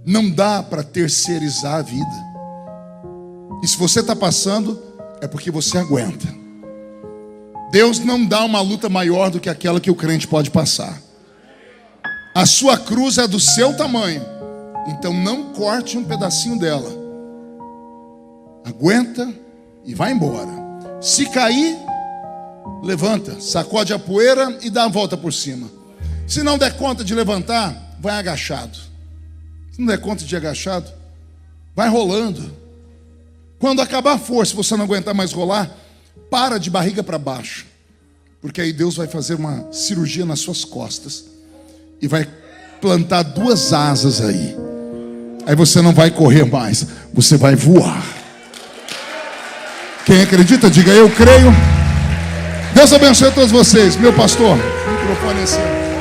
Não dá para terceirizar a vida. E se você está passando, é porque você aguenta. Deus não dá uma luta maior do que aquela que o crente pode passar. A sua cruz é do seu tamanho, então não corte um pedacinho dela. Aguenta e vai embora. Se cair, levanta, sacode a poeira e dá a volta por cima. Se não der conta de levantar, vai agachado. Se não der conta de agachado, vai rolando. Quando acabar a força, se você não aguentar mais rolar, para de barriga para baixo, porque aí Deus vai fazer uma cirurgia nas suas costas e vai plantar 2 asas aí. Aí você não vai correr mais, você vai voar. Quem acredita, diga eu creio. Deus abençoe a todos vocês. Meu pastor, o microfone é seu.